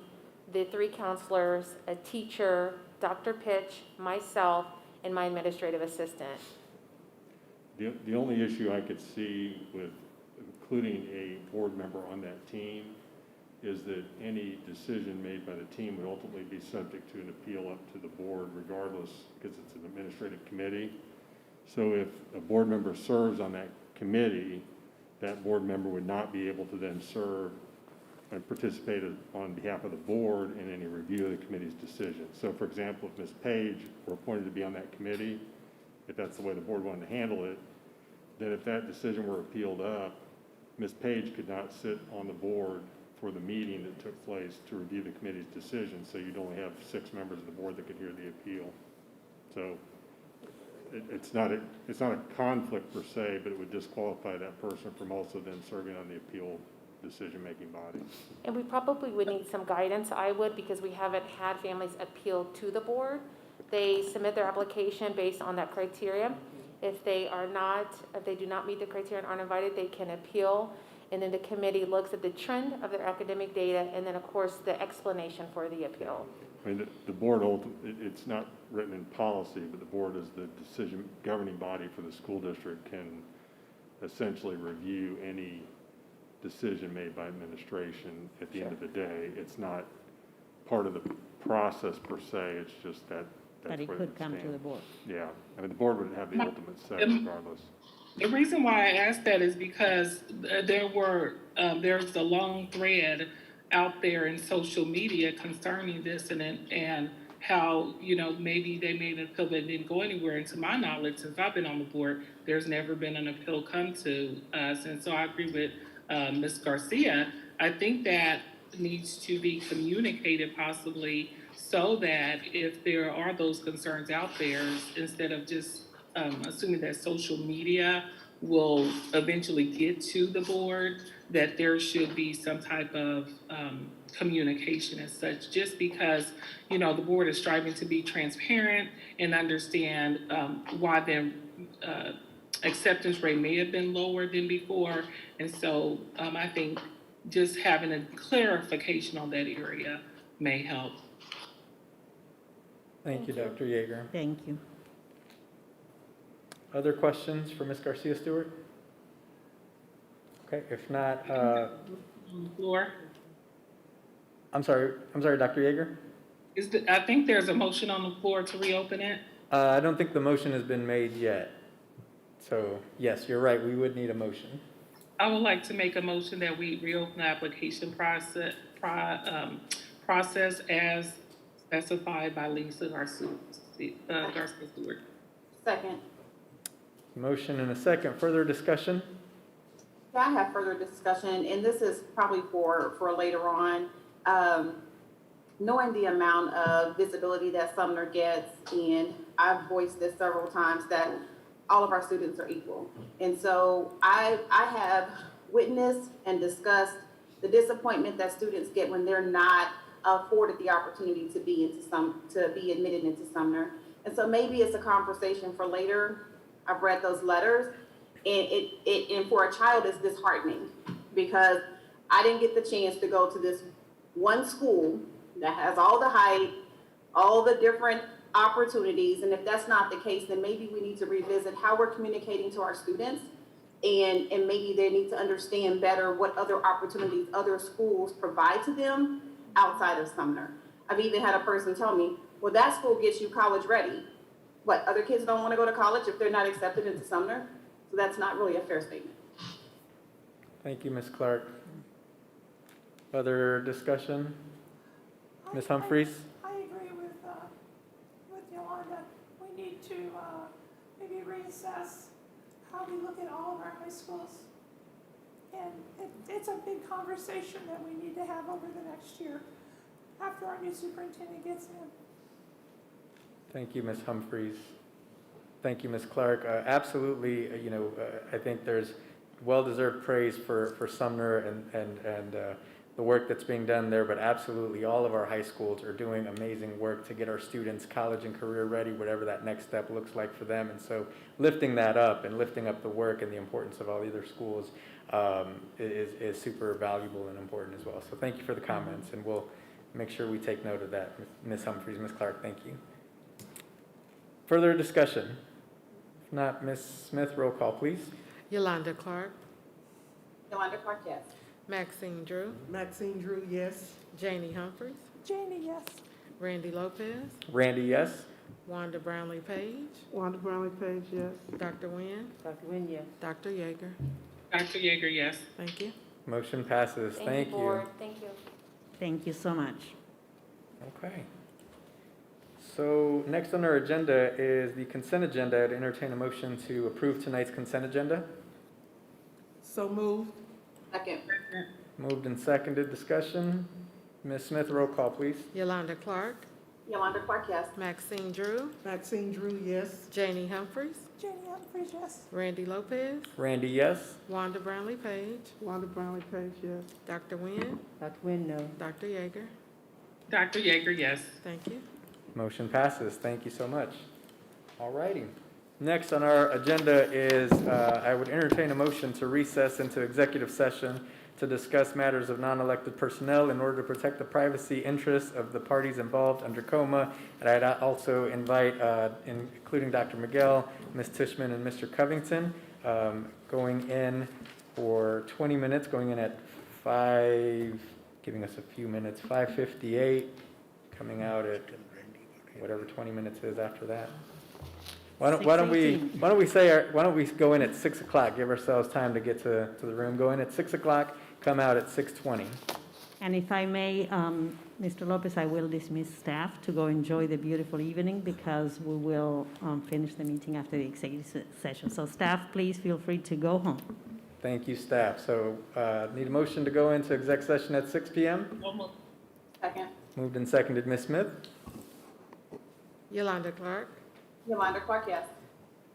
the 3 counselors, a teacher, Dr. Pitch, myself, and my administrative assistant. The only issue I could see with including a board member on that team is that any decision made by the team would ultimately be subject to an appeal up to the board regardless, because it's an administrative committee. So if a board member serves on that committee, that board member would not be able to then serve and participate on behalf of the board in any review of the committee's decision. So for example, if Ms. Page were appointed to be on that committee, if that's the way the board wanted to handle it, then if that decision were appealed up, Ms. Page could not sit on the board for the meeting that took place to review the committee's decision, so you'd only have 6 members of the board that could hear the appeal. So it's not a conflict per se, but it would disqualify that person from also then serving on the appeal decision-making body. And we probably would need some guidance, I would, because we haven't had families appeal to the board. They submit their application based on that criteria. If they do not meet the criteria and aren't invited, they can appeal. And then the committee looks at the trend of their academic data and then, of course, the explanation for the appeal. I mean, the board, it's not written in policy, but the board is the decision governing body for the school district, can essentially review any decision made by administration at the end of the day. It's not part of the process per se, it's just that that's But it where could come to stands. the board. Yeah, I mean, the board would have the ultimate say regardless. The reason why I asked that is because there's a long thread out there in social media concerning this and how, maybe they made an appeal but didn't go anywhere. And to my knowledge, since I've been on the board, there's never been an appeal come to us. And so I agree with Ms. Garcia. I think that needs to be communicated possibly so that if there are those concerns out there, instead of just assuming that social media will eventually get to the board, that there should be some type of communication as such, just because, the board is striving to be transparent and understand why their acceptance rate may have been lower than before. And so I think just having a clarification on that area may help. Thank you, Dr. Yeager. Thank you. Other questions for Ms. Garcia Stewart? Okay, if not, On the floor. I'm sorry, Dr. Yeager? I think there's a motion on the floor to reopen it. I don't think the motion has been made yet. So, yes, you're right, we would need a motion. I would like to make a motion that we reopen the application process as specified by Lisa Garcia Stewart. Second. Motion and a second. Further discussion? I have further discussion, and this is probably for later on. Knowing the amount of visibility that Sumner gets, and I've voiced this several times, that all of our students are equal. And so I have witnessed and discussed the disappointment that students get when they're not afforded the opportunity to be admitted into Sumner. And so maybe it's a conversation for later. I've read those letters, and for a child it's disheartening because I didn't get the chance to go to this one school that has all the hype, all the different opportunities. And if that's not the case, then maybe we need to revisit how we're communicating to our students, and maybe they need to understand better what other opportunities other schools provide to them outside of Sumner. I've even had a person tell me, well, that school gets you college ready. What, other kids don't want to go to college if they're not accepted into Sumner? So that's not really a fair statement. Thank you, Ms. Clark. Other discussion? Ms. Humphries? I agree with Yolanda. We need to maybe reassess how we look at all of our high schools. And it's a big conversation that we need to have over the next year after our new superintendent gets in. Thank you, Ms. Humphries. Thank you, Ms. Clark. Absolutely, I think there's well-deserved praise for Sumner and the work that's being done there, but absolutely all of our high schools are doing amazing work to get our students college and career ready, whatever that next step looks like for them. And so lifting that up and lifting up the work and the importance of all the other schools is super valuable and important as well. So thank you for the comments, and we'll make sure we take note of that. Ms. Humphries, Ms. Clark, thank you. Further discussion? If not, Ms. Smith, roll call, please. Yolanda Clark, Yolanda Clark, yes. Maxine Drew, Maxine Drew, yes. Janie Humphries, Janie, yes. Randy Lopez, Randy, yes. Wanda Brownlee Page, Wanda Brownlee Page, yes. Dr. Nguyen, Dr. Nguyen, yes. Dr. Yeager. Dr. Yeager, yes. Thank you. Motion passes. Thank you. Board. Thank you. Thank you so much. Okay. So next on our agenda is the consent agenda. I'd entertain a motion to approve tonight's consent agenda. So moved. Second. Moved and seconded. Discussion. Ms. Smith, roll call, please. Yolanda Clark, Yolanda Clark, yes. Maxine Drew, Maxine Drew, yes. Janie Humphries, Janie Humphries, yes. Randy Lopez, Randy, yes. Wanda Brownlee Page, Wanda Brownlee Page, yes. Dr. Nguyen, Dr. Nguyen, no. Dr. Yeager. Dr. Yeager, yes. Thank you. Motion passes. Thank you so much. All righty. Next on our agenda is I would entertain a motion to recess into executive session to discuss matters of non-elected personnel in order to protect the privacy interests of the parties involved under COMA. And I'd also invite, including Dr. Miguel, Ms. Tishman, and Mr. Covington, going in for 20 minutes, going in at 5, giving us a few minutes, 5:58, coming out at whatever 20 minutes is after that. Why don't we go in at 6 o'clock, give ourselves time to get to the room, go in at 6 o'clock, come out at 6:20. And if I may, Mr. Lopez, I will dismiss staff to go enjoy the beautiful evening because we will finish the meeting after the executive session. So staff, please feel free to go home. Thank you, staff. So need a motion to go into exec session at 6 p.m.? Second. Moved and seconded. Ms. Smith? Yolanda Clark, Yolanda Clark, yes.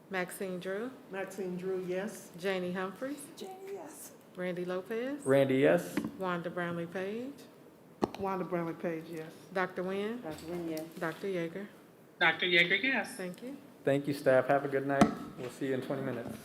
Maxine Drew, Maxine Drew, yes. Janie Humphries, Janie, yes. Randy Lopez, Randy, yes. Wanda Brownlee Page, Wanda Brownlee Page, yes. Dr. Nguyen, Dr. Nguyen, yes. Dr. Yeager. Dr. Yeager, yes. Thank you. Thank you, staff. Have a good night. We'll see you in 20 minutes.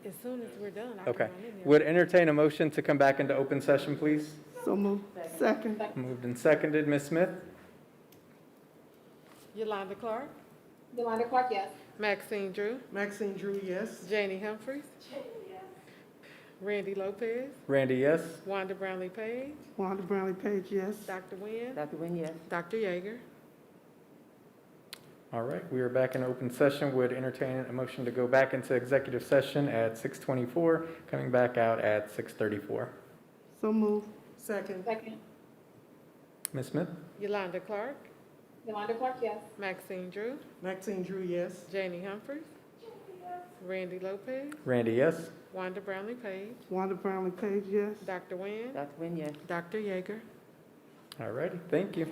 as soon as we're done, I can Okay. run in there. Would entertain a motion to come back into open session, please? So moved. Second. Moved and seconded. Ms. Smith? Yolanda Clark, Yolanda Clark, yes. Maxine Drew, Maxine Drew, yes. Janie Humphries, Randy Lopez, Randy, yes? Wanda Brownlee Page, Wanda Brownlee Page, yes. Dr. Nguyen, Dr. Nguyen, yes. Dr. Yeager. All right, we are back in open session. Would entertain a motion to go back into executive session at 6:24, coming back out at 6:34. So moved. Second. Second. Ms. Smith? Yolanda Clark, Yolanda Clark, yes. Maxine Drew, Maxine Drew, yes. Janie Humphries, Randy Lopez, Randy, yes? Wanda Brownlee Page, Wanda Brownlee Page, yes. Dr. Nguyen, Dr. Nguyen, yes. Dr. Yeager. All righty, thank you.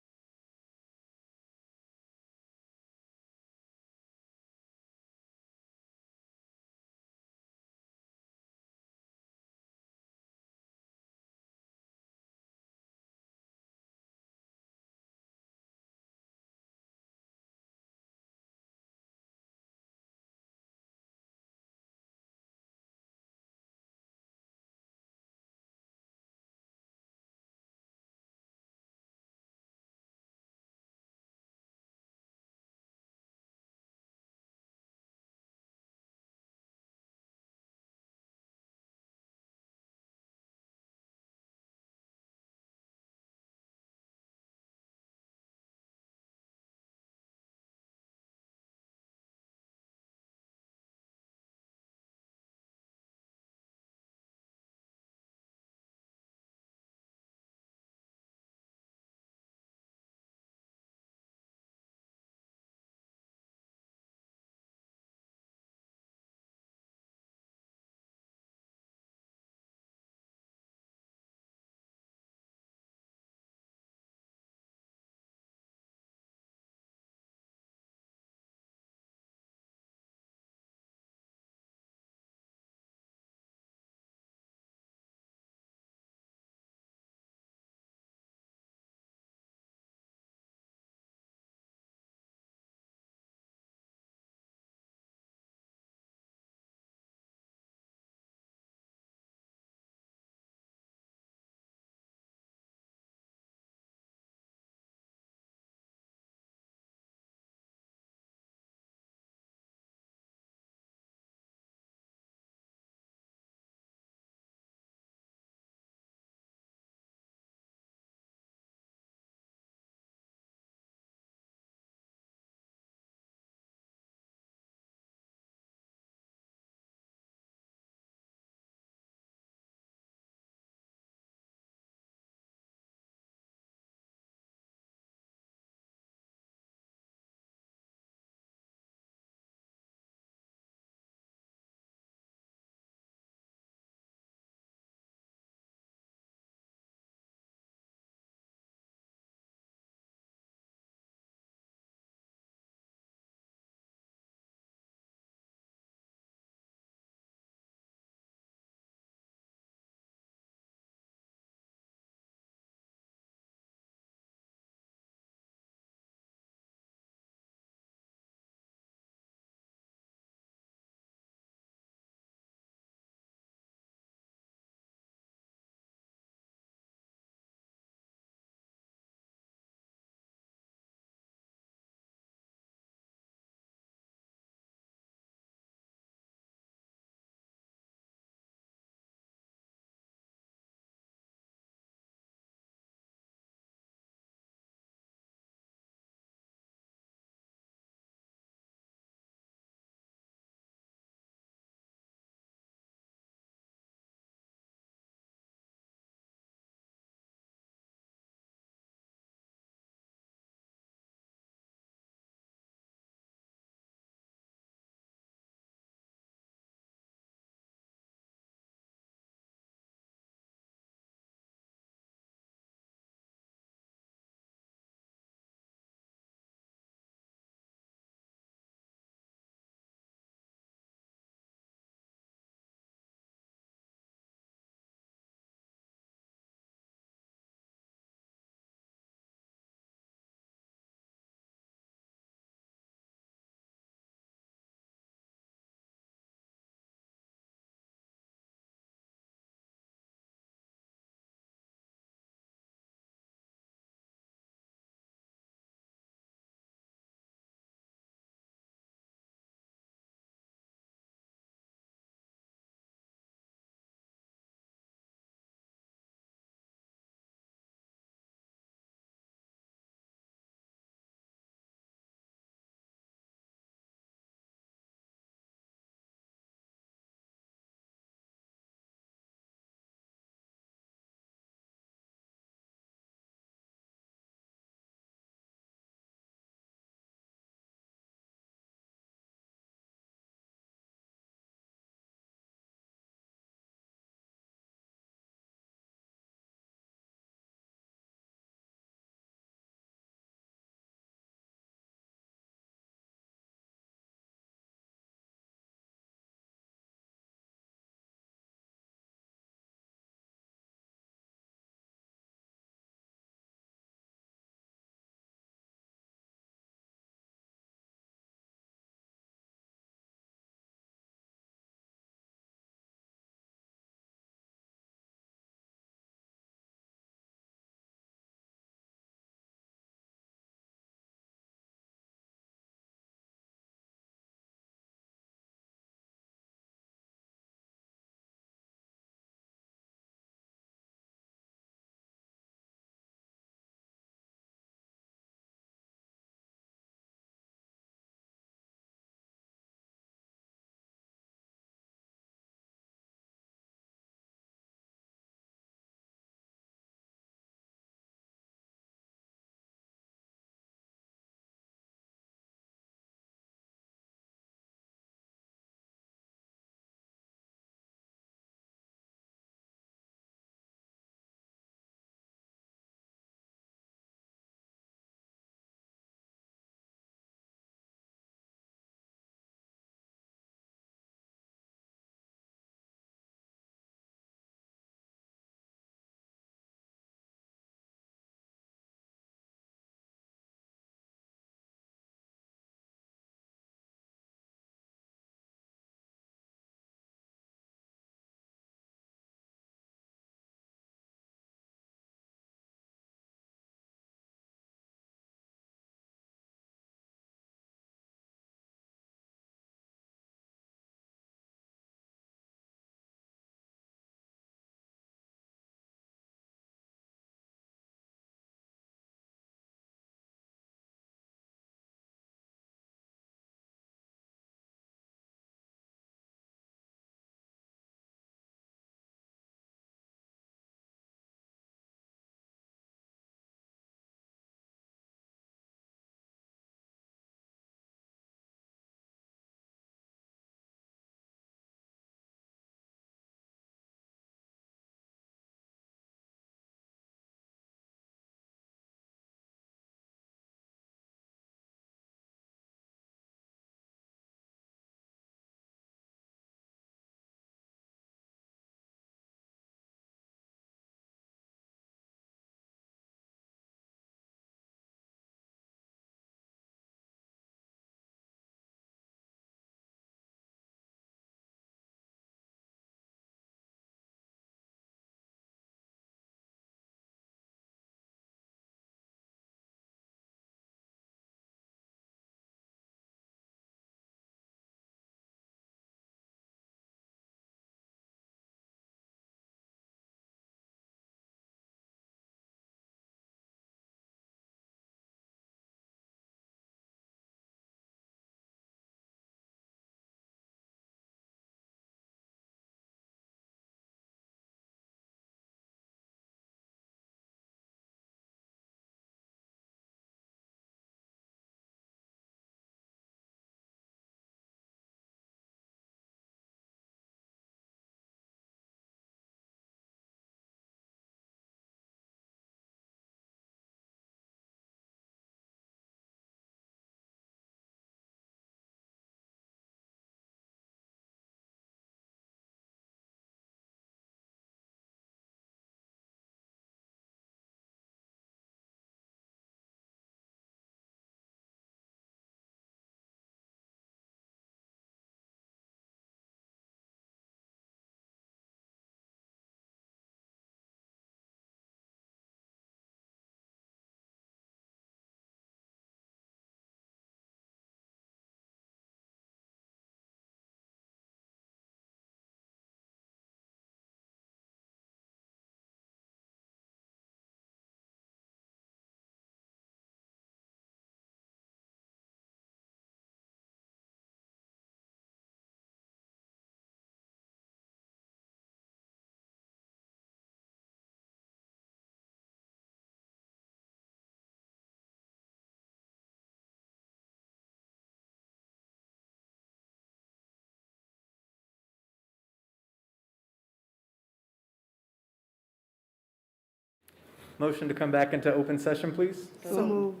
Motion to come back into open session, please. So moved.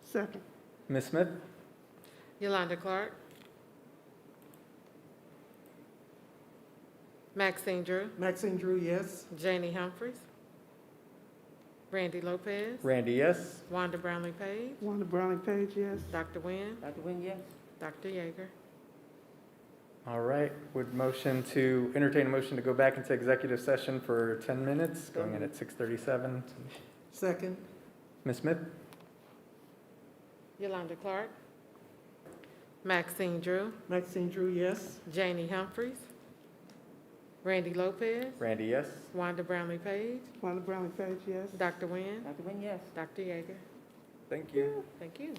Second. Ms. Smith? Yolanda Clark. Maxine Drew. Maxine Drew, yes. Janie Humphries. Randy Lopez. Randy, yes. Wanda Brownlee Page. Wanda Browning Page, yes. Dr. Nguyen. Dr. Nguyen, yes. Dr. Yeager. All right, would entertain a motion to go back into executive session for 10 minutes, going in at 6:37. Second. Ms. Smith? Yolanda Clark. Maxine Drew. Maxine Drew, yes. Janie Humphries. Randy Lopez. Randy, yes. Wanda Brownlee Page. Wanda Browning Page, yes. Dr. Nguyen. Dr. Nguyen, yes. Dr. Yeager. Thank you. Thank you.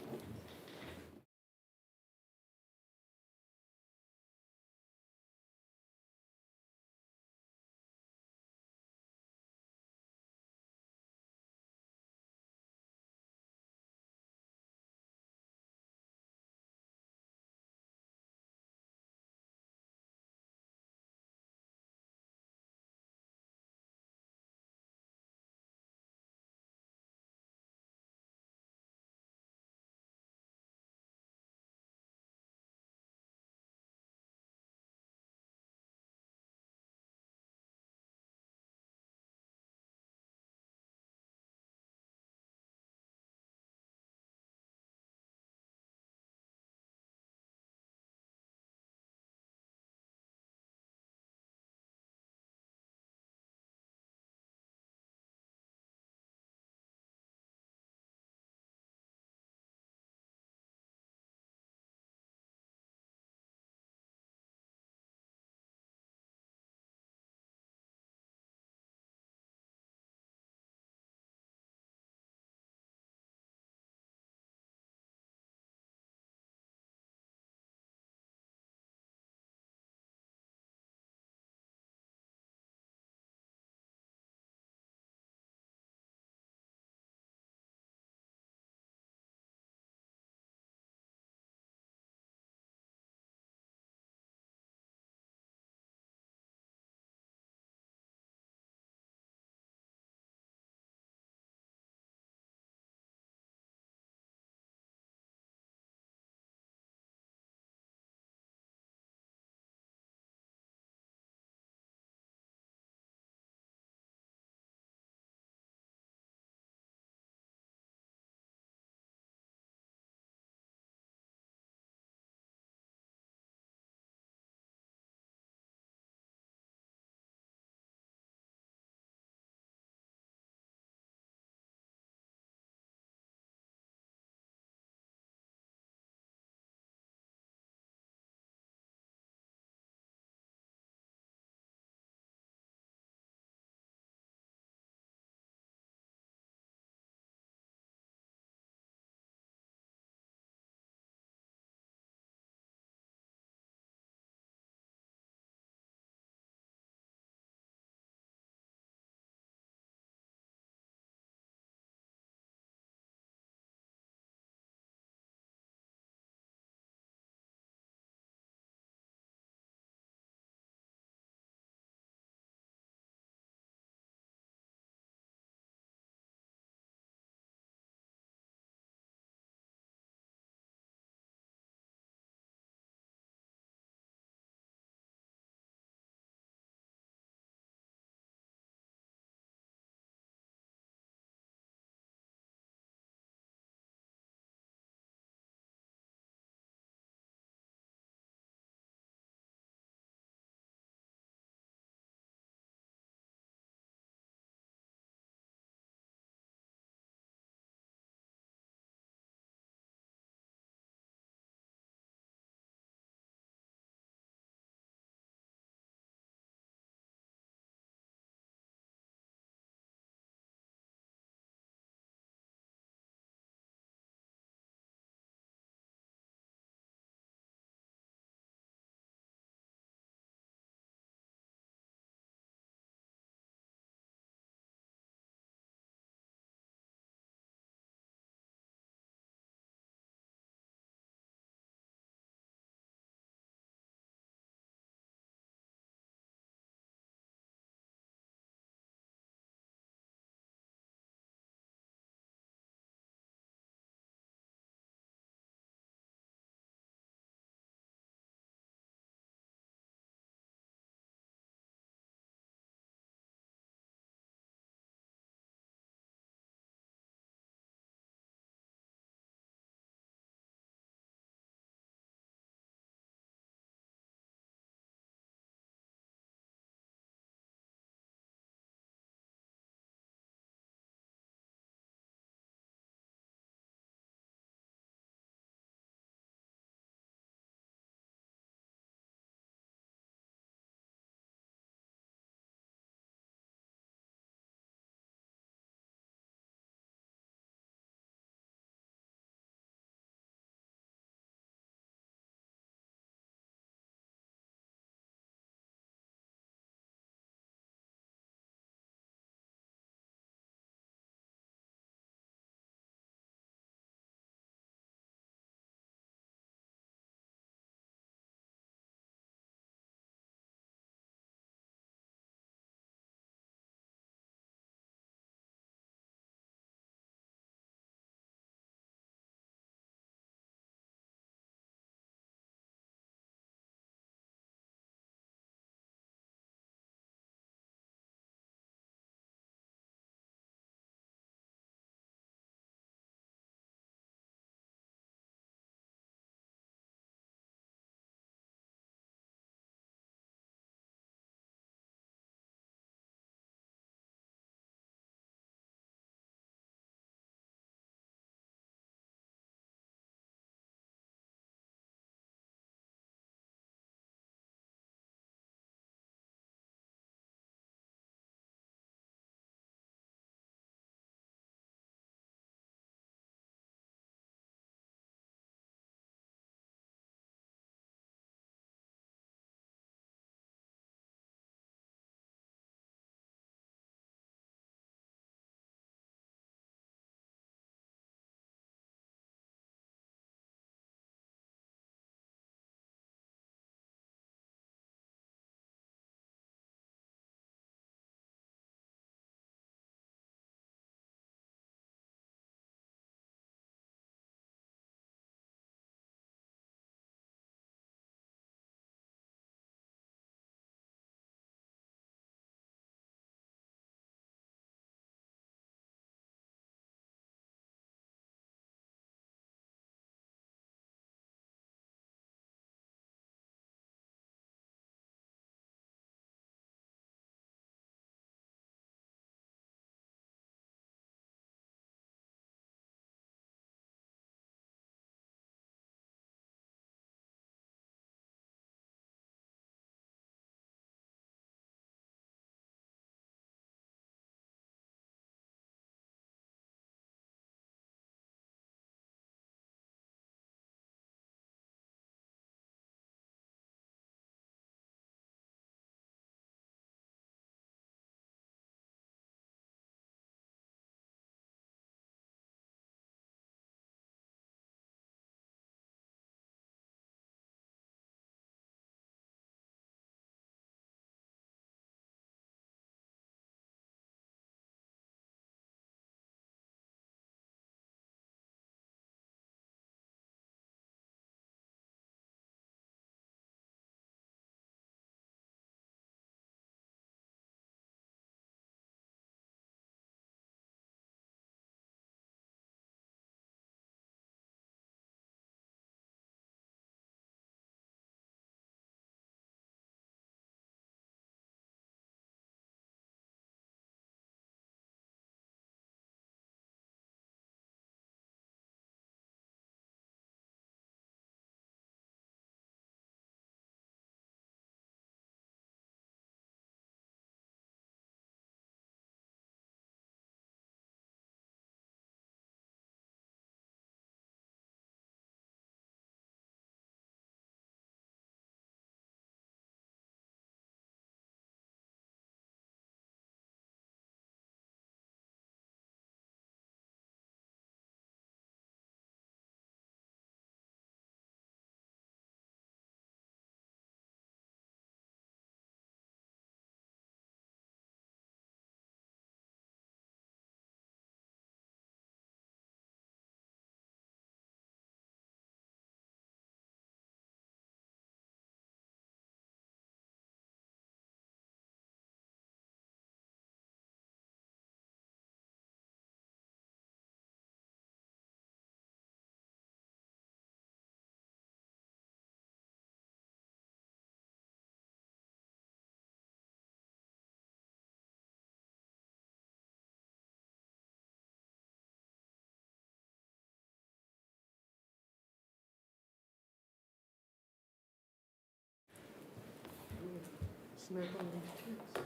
Snack on these chicks.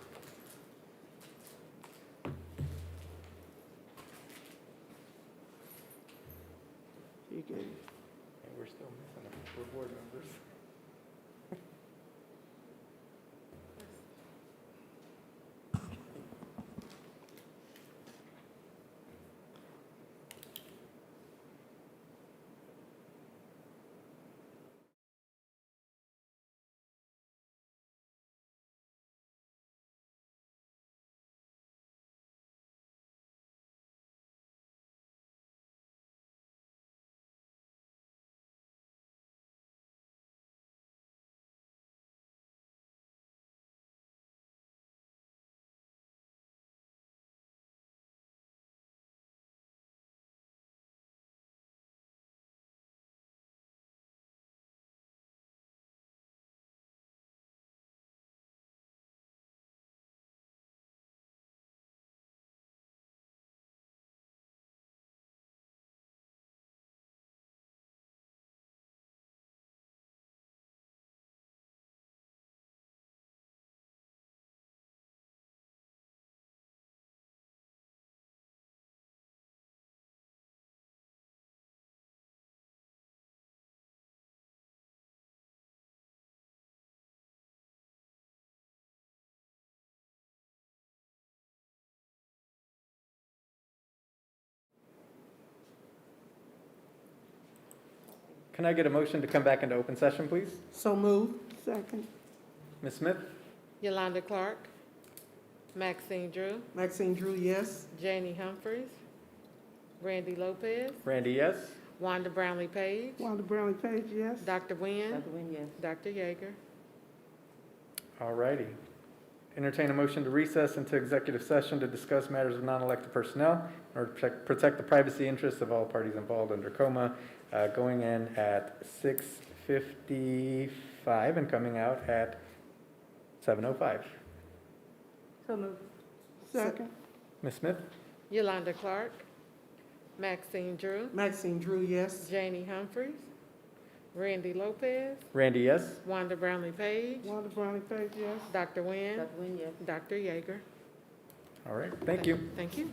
You get it. And we're still missing a couple of board members. Can I get a motion to come back into open session, please? So moved. Second. Ms. Smith? Yolanda Clark, Maxine Drew, Maxine Drew, yes. Janie Humphries, Randy Lopez, Randy, yes? Wanda Brownlee Page, Wanda Brownlee Page, yes. Dr. Nguyen, Dr. Nguyen, yes. Dr. Yeager. All righty. Entertain a motion to recess into executive session to discuss matters of non-elected personnel in order to protect the privacy interests of all parties involved under COMA, going in at 6:55 and coming out at 7:05. So moved. Second. Ms. Smith? Yolanda Clark, Maxine Drew, Maxine Drew, yes. Janie Humphries, Randy Lopez, Randy, yes? Wanda Brownlee Page, Wanda Brownlee Page, yes. Dr. Nguyen, Dr. Nguyen, yes. Dr. Yeager. All right, thank you. Thank you.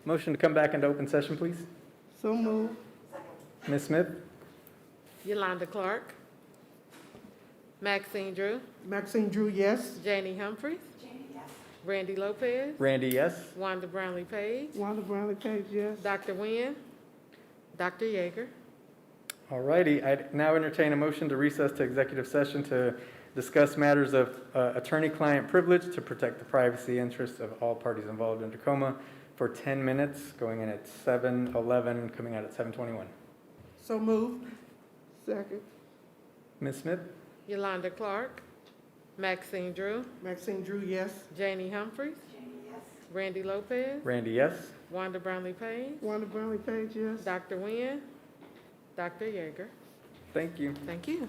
Motion to come back into open session, please. So moved. Ms. Smith? Yolanda Clark, Maxine Drew, Maxine Drew, yes. Janie Humphries, Randy Lopez, Randy, yes. Wanda Brownlee Page, Wanda Brownlee Page, yes. Dr. Nguyen, Dr. Yeager. All righty, I now entertain a motion to recess to executive session to discuss matters of attorney-client privilege to protect the privacy interests of all parties involved in Tacoma for 10 minutes, going in at 7:11, coming out at 7:21. So moved. Second. Ms. Smith? Yolanda Clark, Maxine Drew, Maxine Drew, yes. Janie Humphries, Randy Lopez, Randy, yes. Wanda Brownlee Page, Wanda Brownlee Page, yes. Dr. Nguyen, Dr. Yeager. Thank you. Thank you.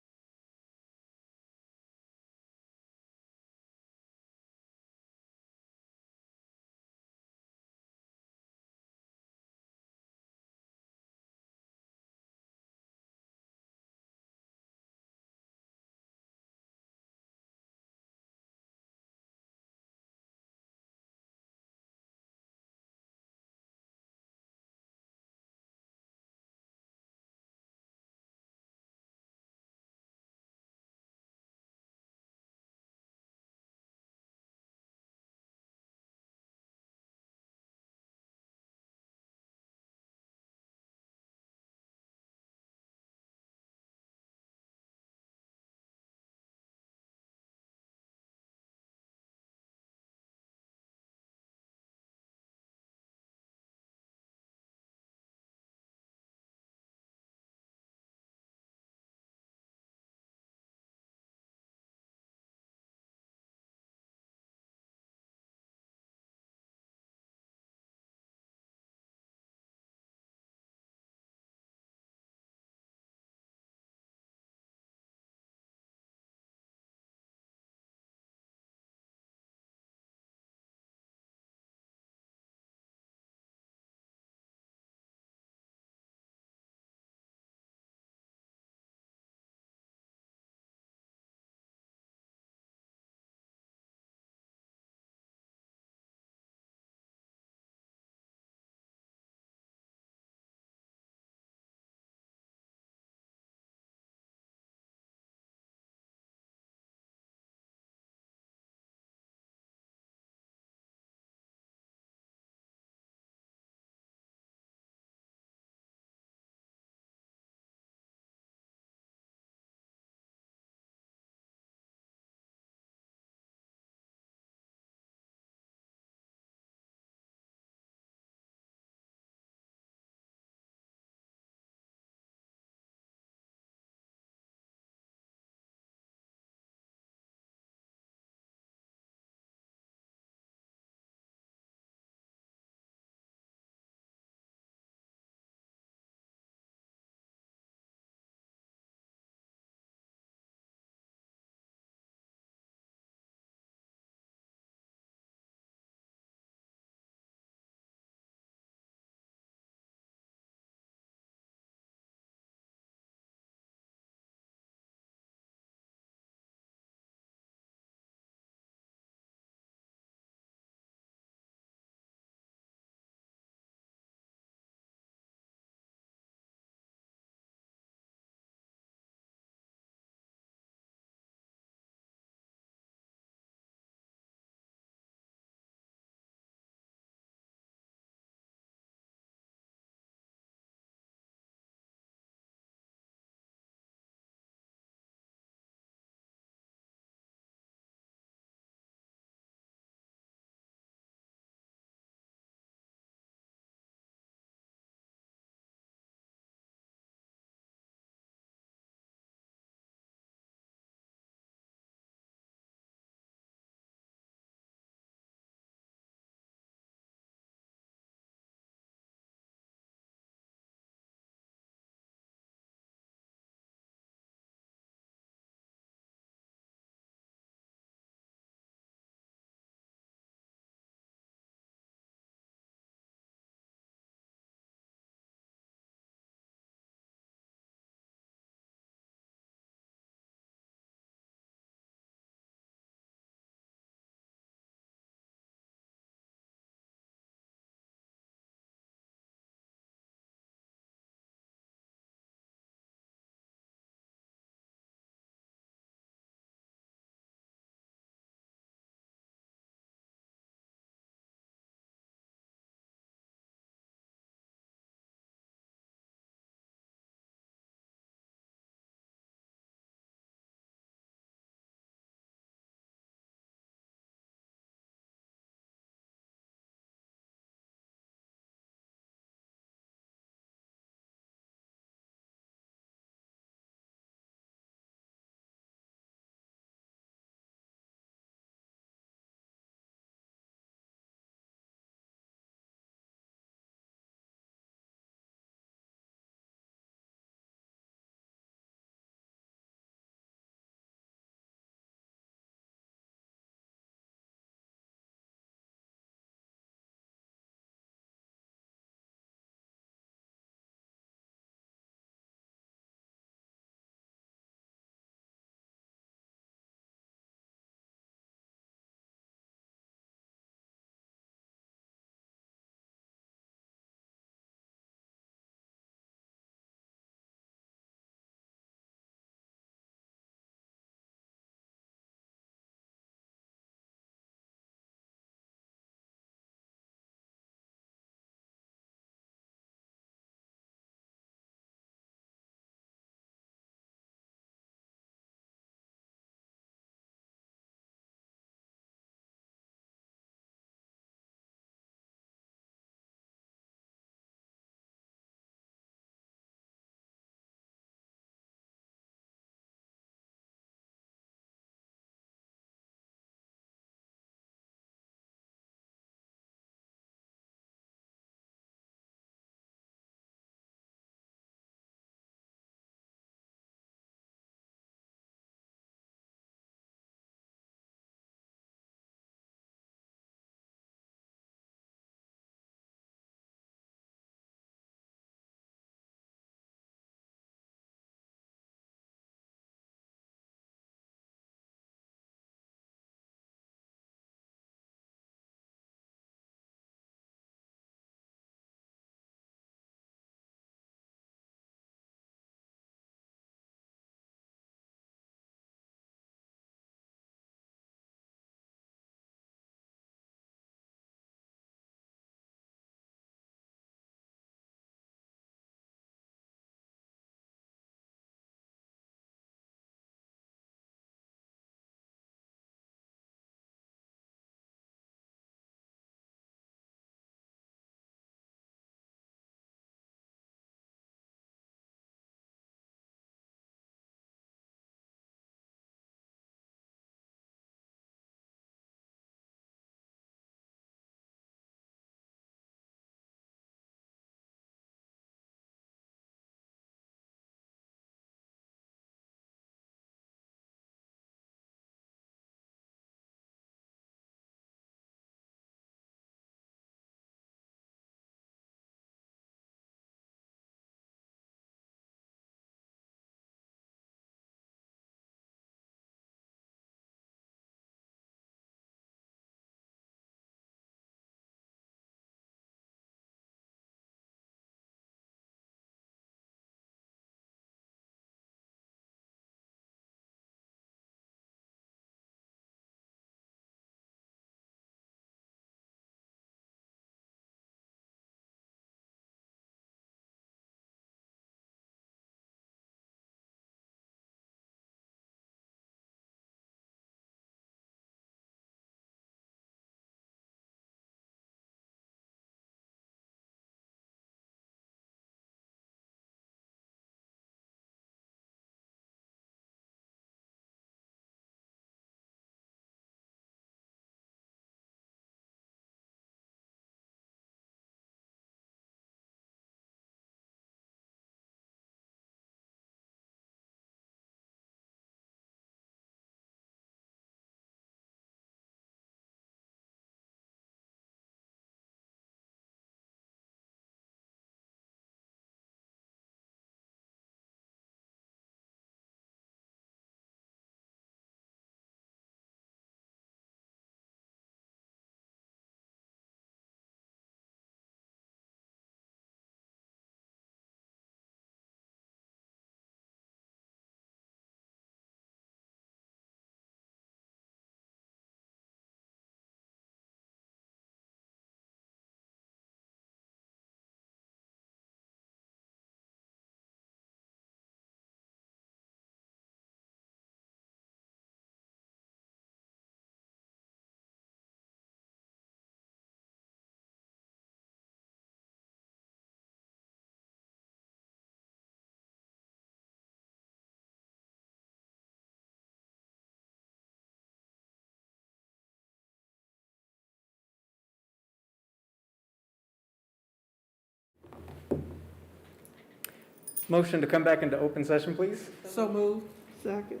Motion to come back into open session, please. So moved. Second.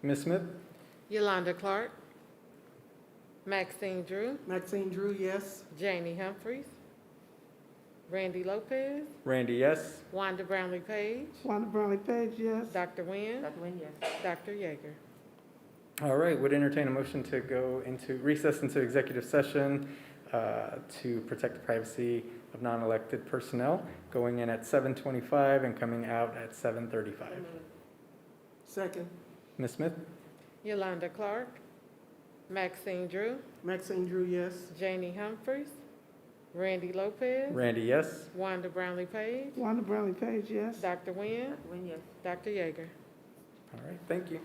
Ms. Smith? Yolanda Clark, Maxine Drew, Maxine Drew, yes. Janie Humphries, Randy Lopez, Randy, yes. Wanda Brownlee Page, Wanda Brownlee Page, yes. Dr. Nguyen, Dr. Nguyen, yes. Dr. Yeager. All right, would entertain a motion to go into recess into executive session to protect the privacy of non-elected personnel, going in at 7:25 and coming out at 7:35. Second. Ms. Smith? Yolanda Clark, Maxine Drew, Maxine Drew, yes. Janie Humphries, Randy Lopez, Randy, yes. Wanda Brownlee Page, Wanda Brownlee Page, yes. Dr. Nguyen, Dr. Nguyen, yes. Dr. Yeager. All right, thank you.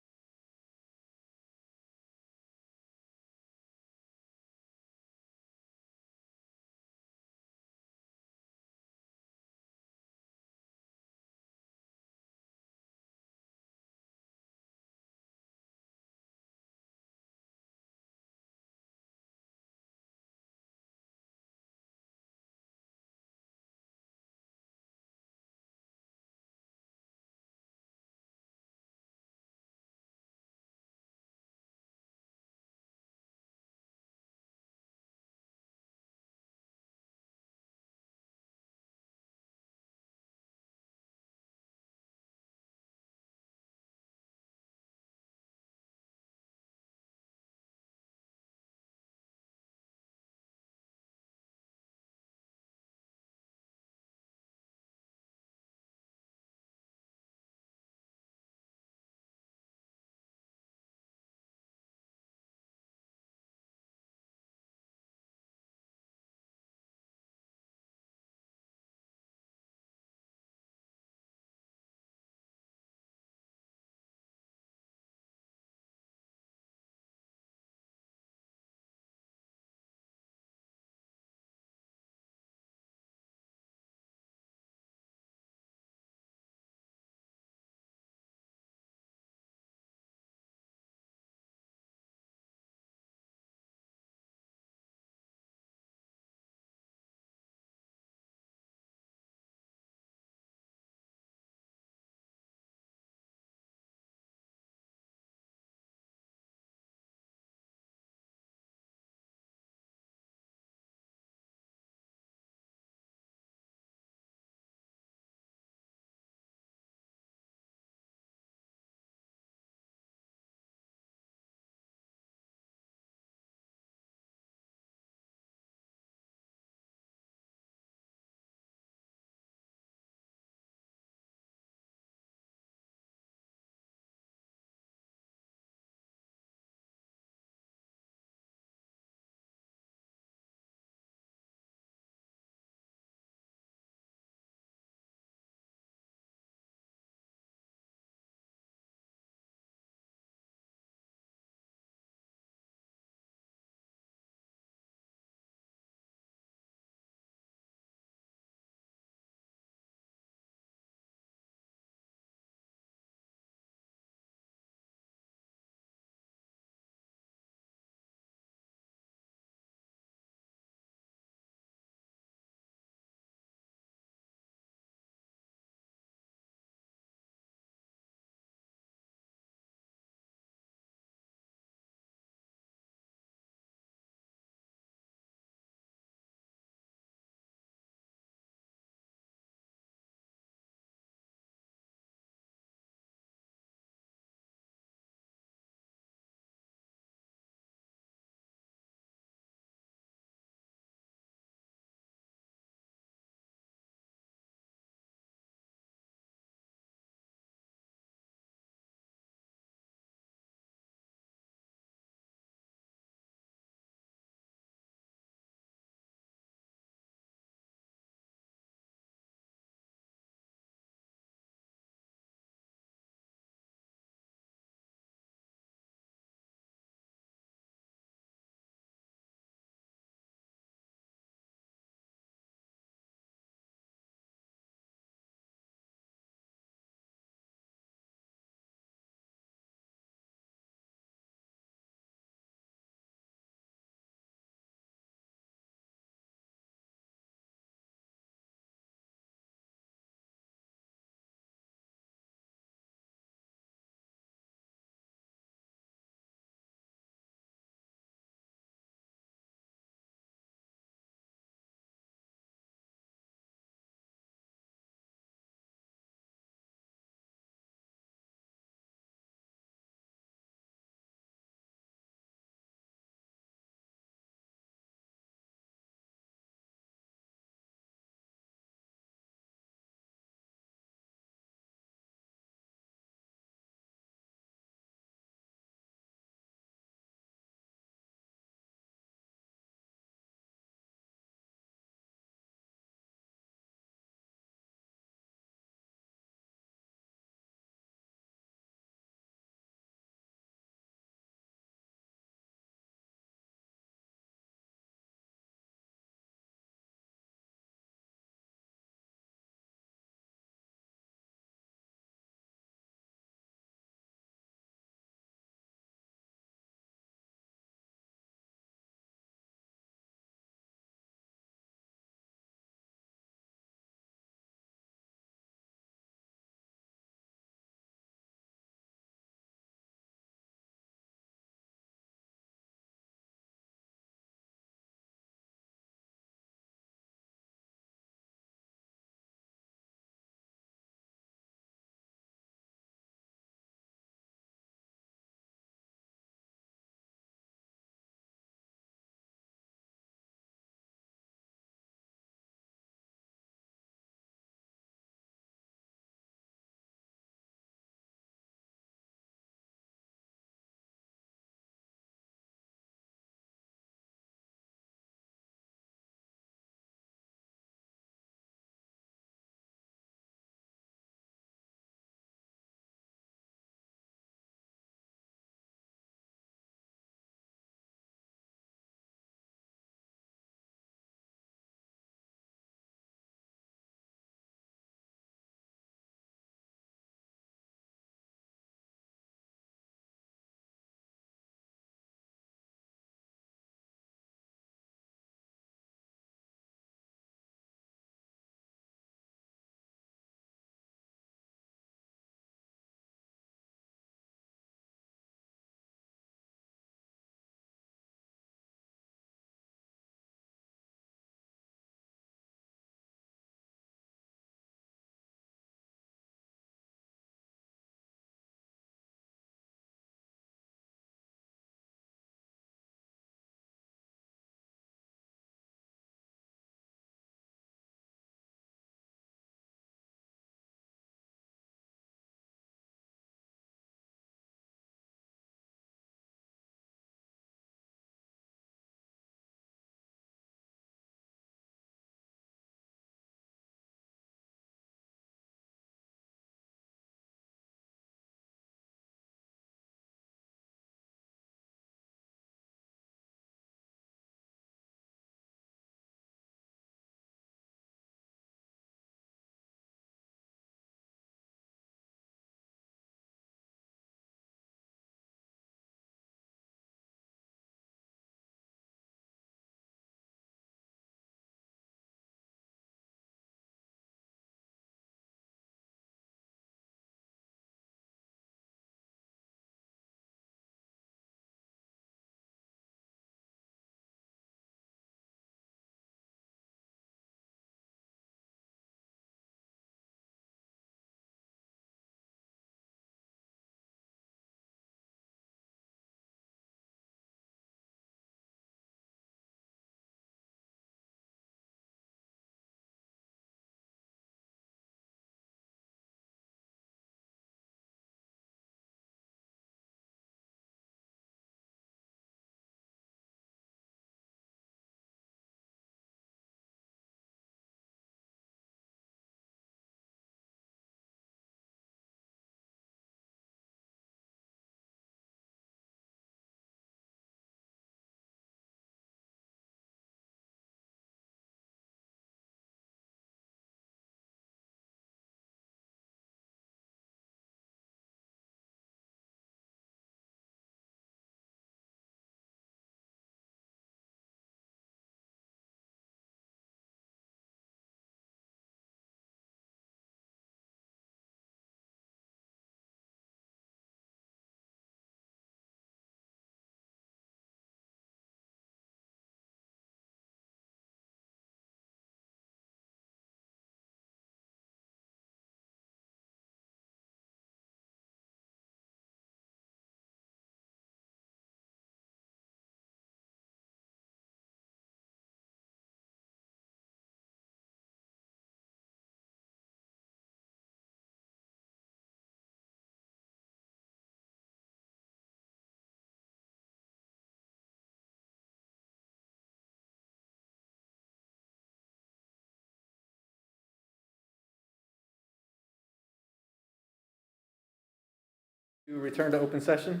To return to open session.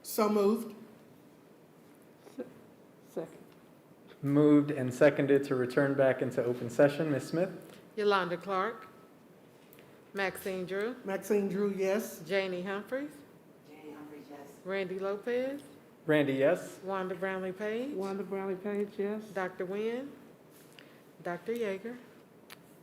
So moved. Second. Moved and seconded to return back into open session. Ms. Smith? Yolanda Clark, Maxine Drew, Maxine Drew, yes. Janie Humphries, Randy Lopez, Randy, yes. Wanda Brownlee Page, Wanda Brownlee Page, yes. Dr. Nguyen, Dr. Yeager.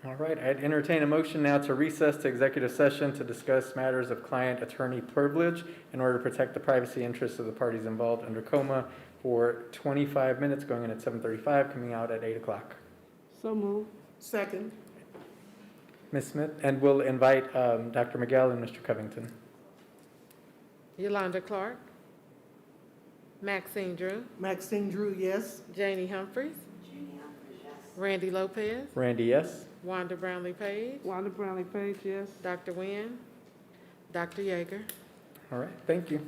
All right, I'd entertain a motion now to recess to executive session to discuss matters of client-attorney privilege in order to protect the privacy interests of the parties involved under coma for 25 minutes, going in at 7:35, coming out at 8 o'clock. So moved. Second. Ms. Smith, and we'll invite Dr. Miguel and Mr. Covington. Yolanda Clark, Maxine Drew, Maxine Drew, yes. Janie Humphries, Randy Lopez, Randy, yes. Wanda Brownlee Page, Wanda Brownlee Page, yes. Dr. Nguyen, Dr. Yeager. All right, thank you.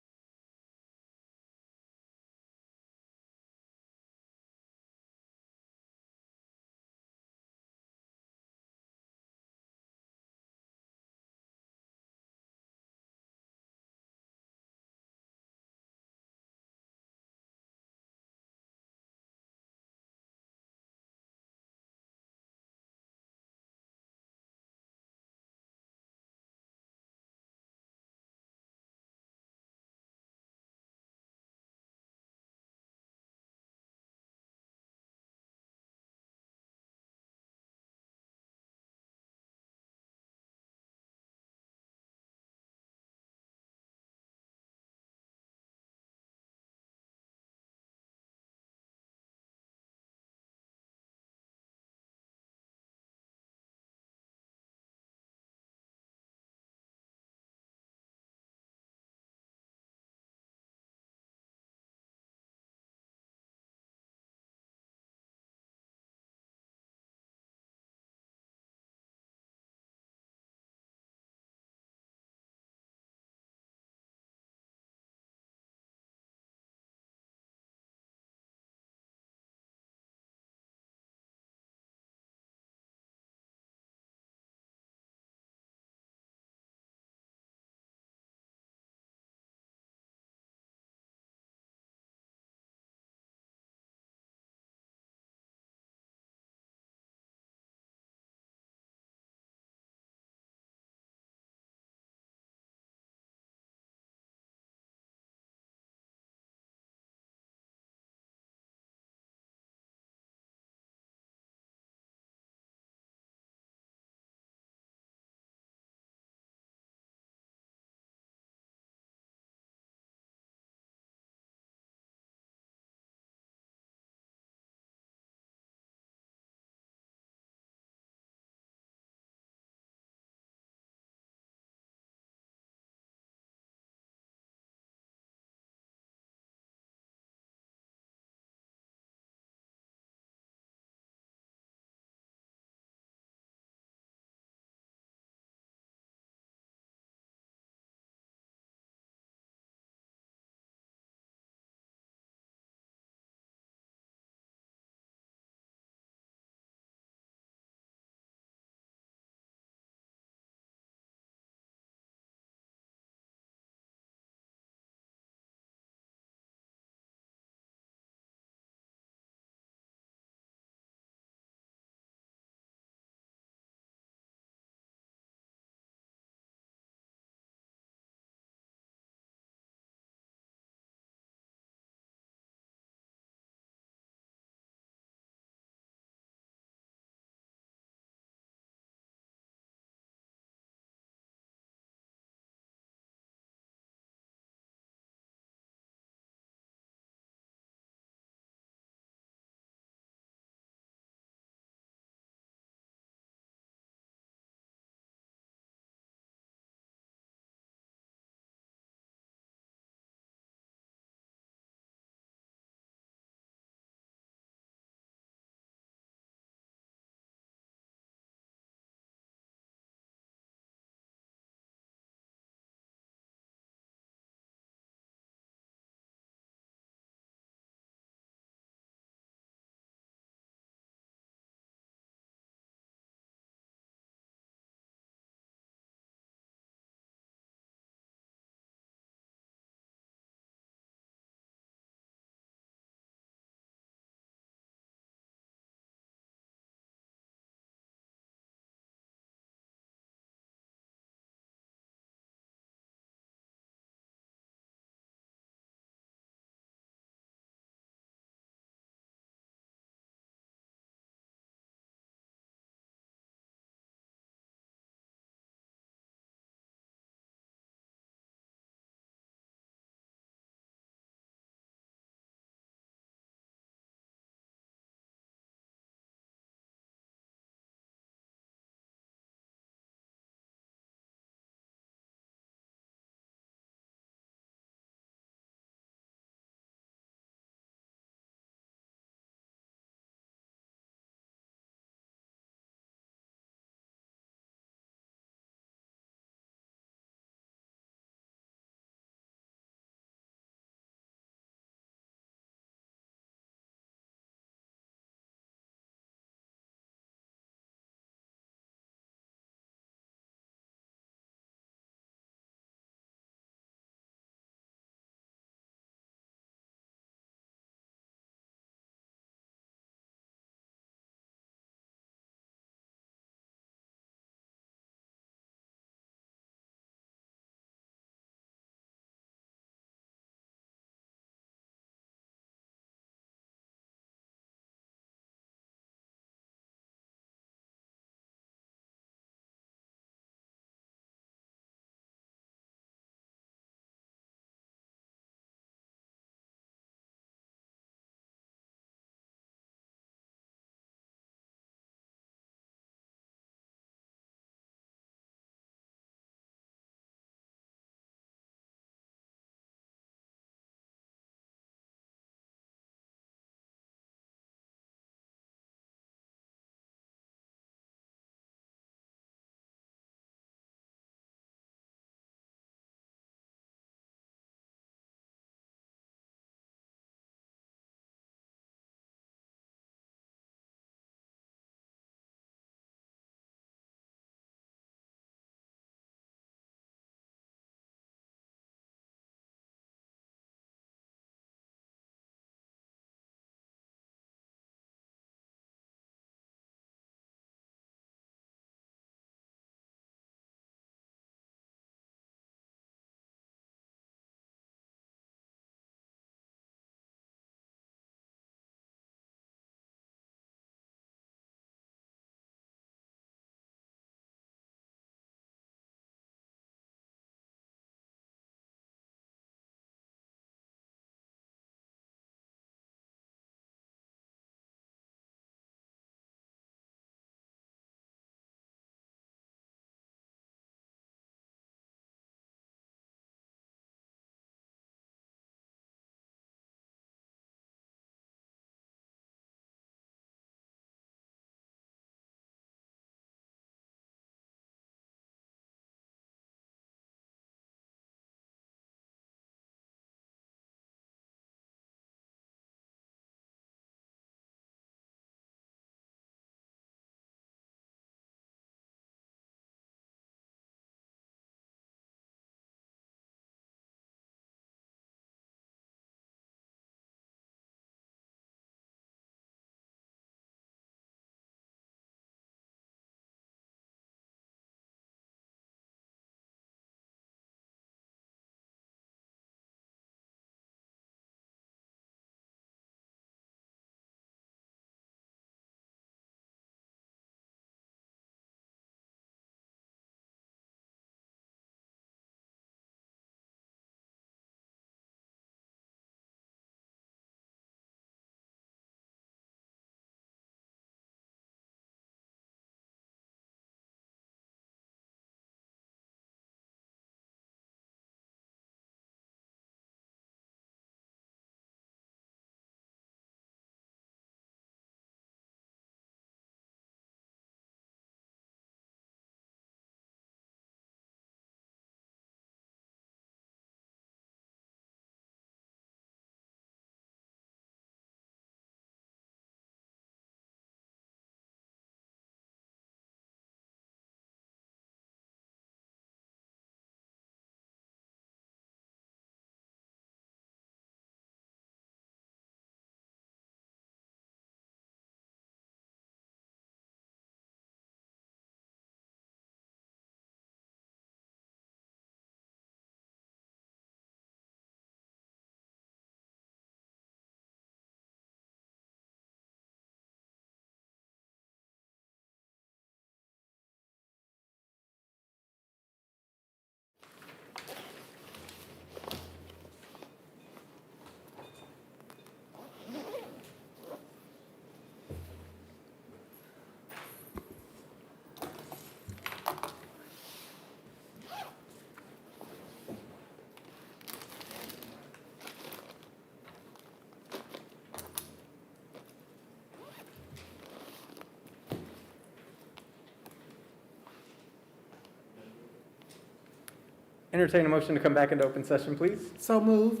Entertain a motion to come back into open session, please. So moved.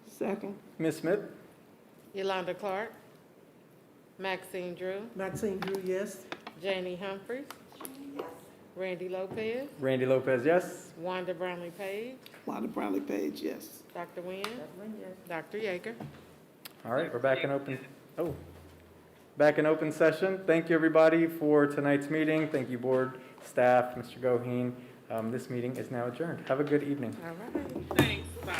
Second. Ms. Smith? Yolanda Clark, Maxine Drew, Maxine Drew, yes. Janie Humphries, Randy Lopez, Randy Lopez, yes. Wanda Brownlee Page, Wanda Brownlee Page, yes. Dr. Nguyen, Dr. Yeager. All right, we're back in open session. Thank you, everybody, for tonight's meeting. Thank you, board, staff, Mr. Goheen. This meeting is now adjourned. Have a good evening. All right. Thanks, bye.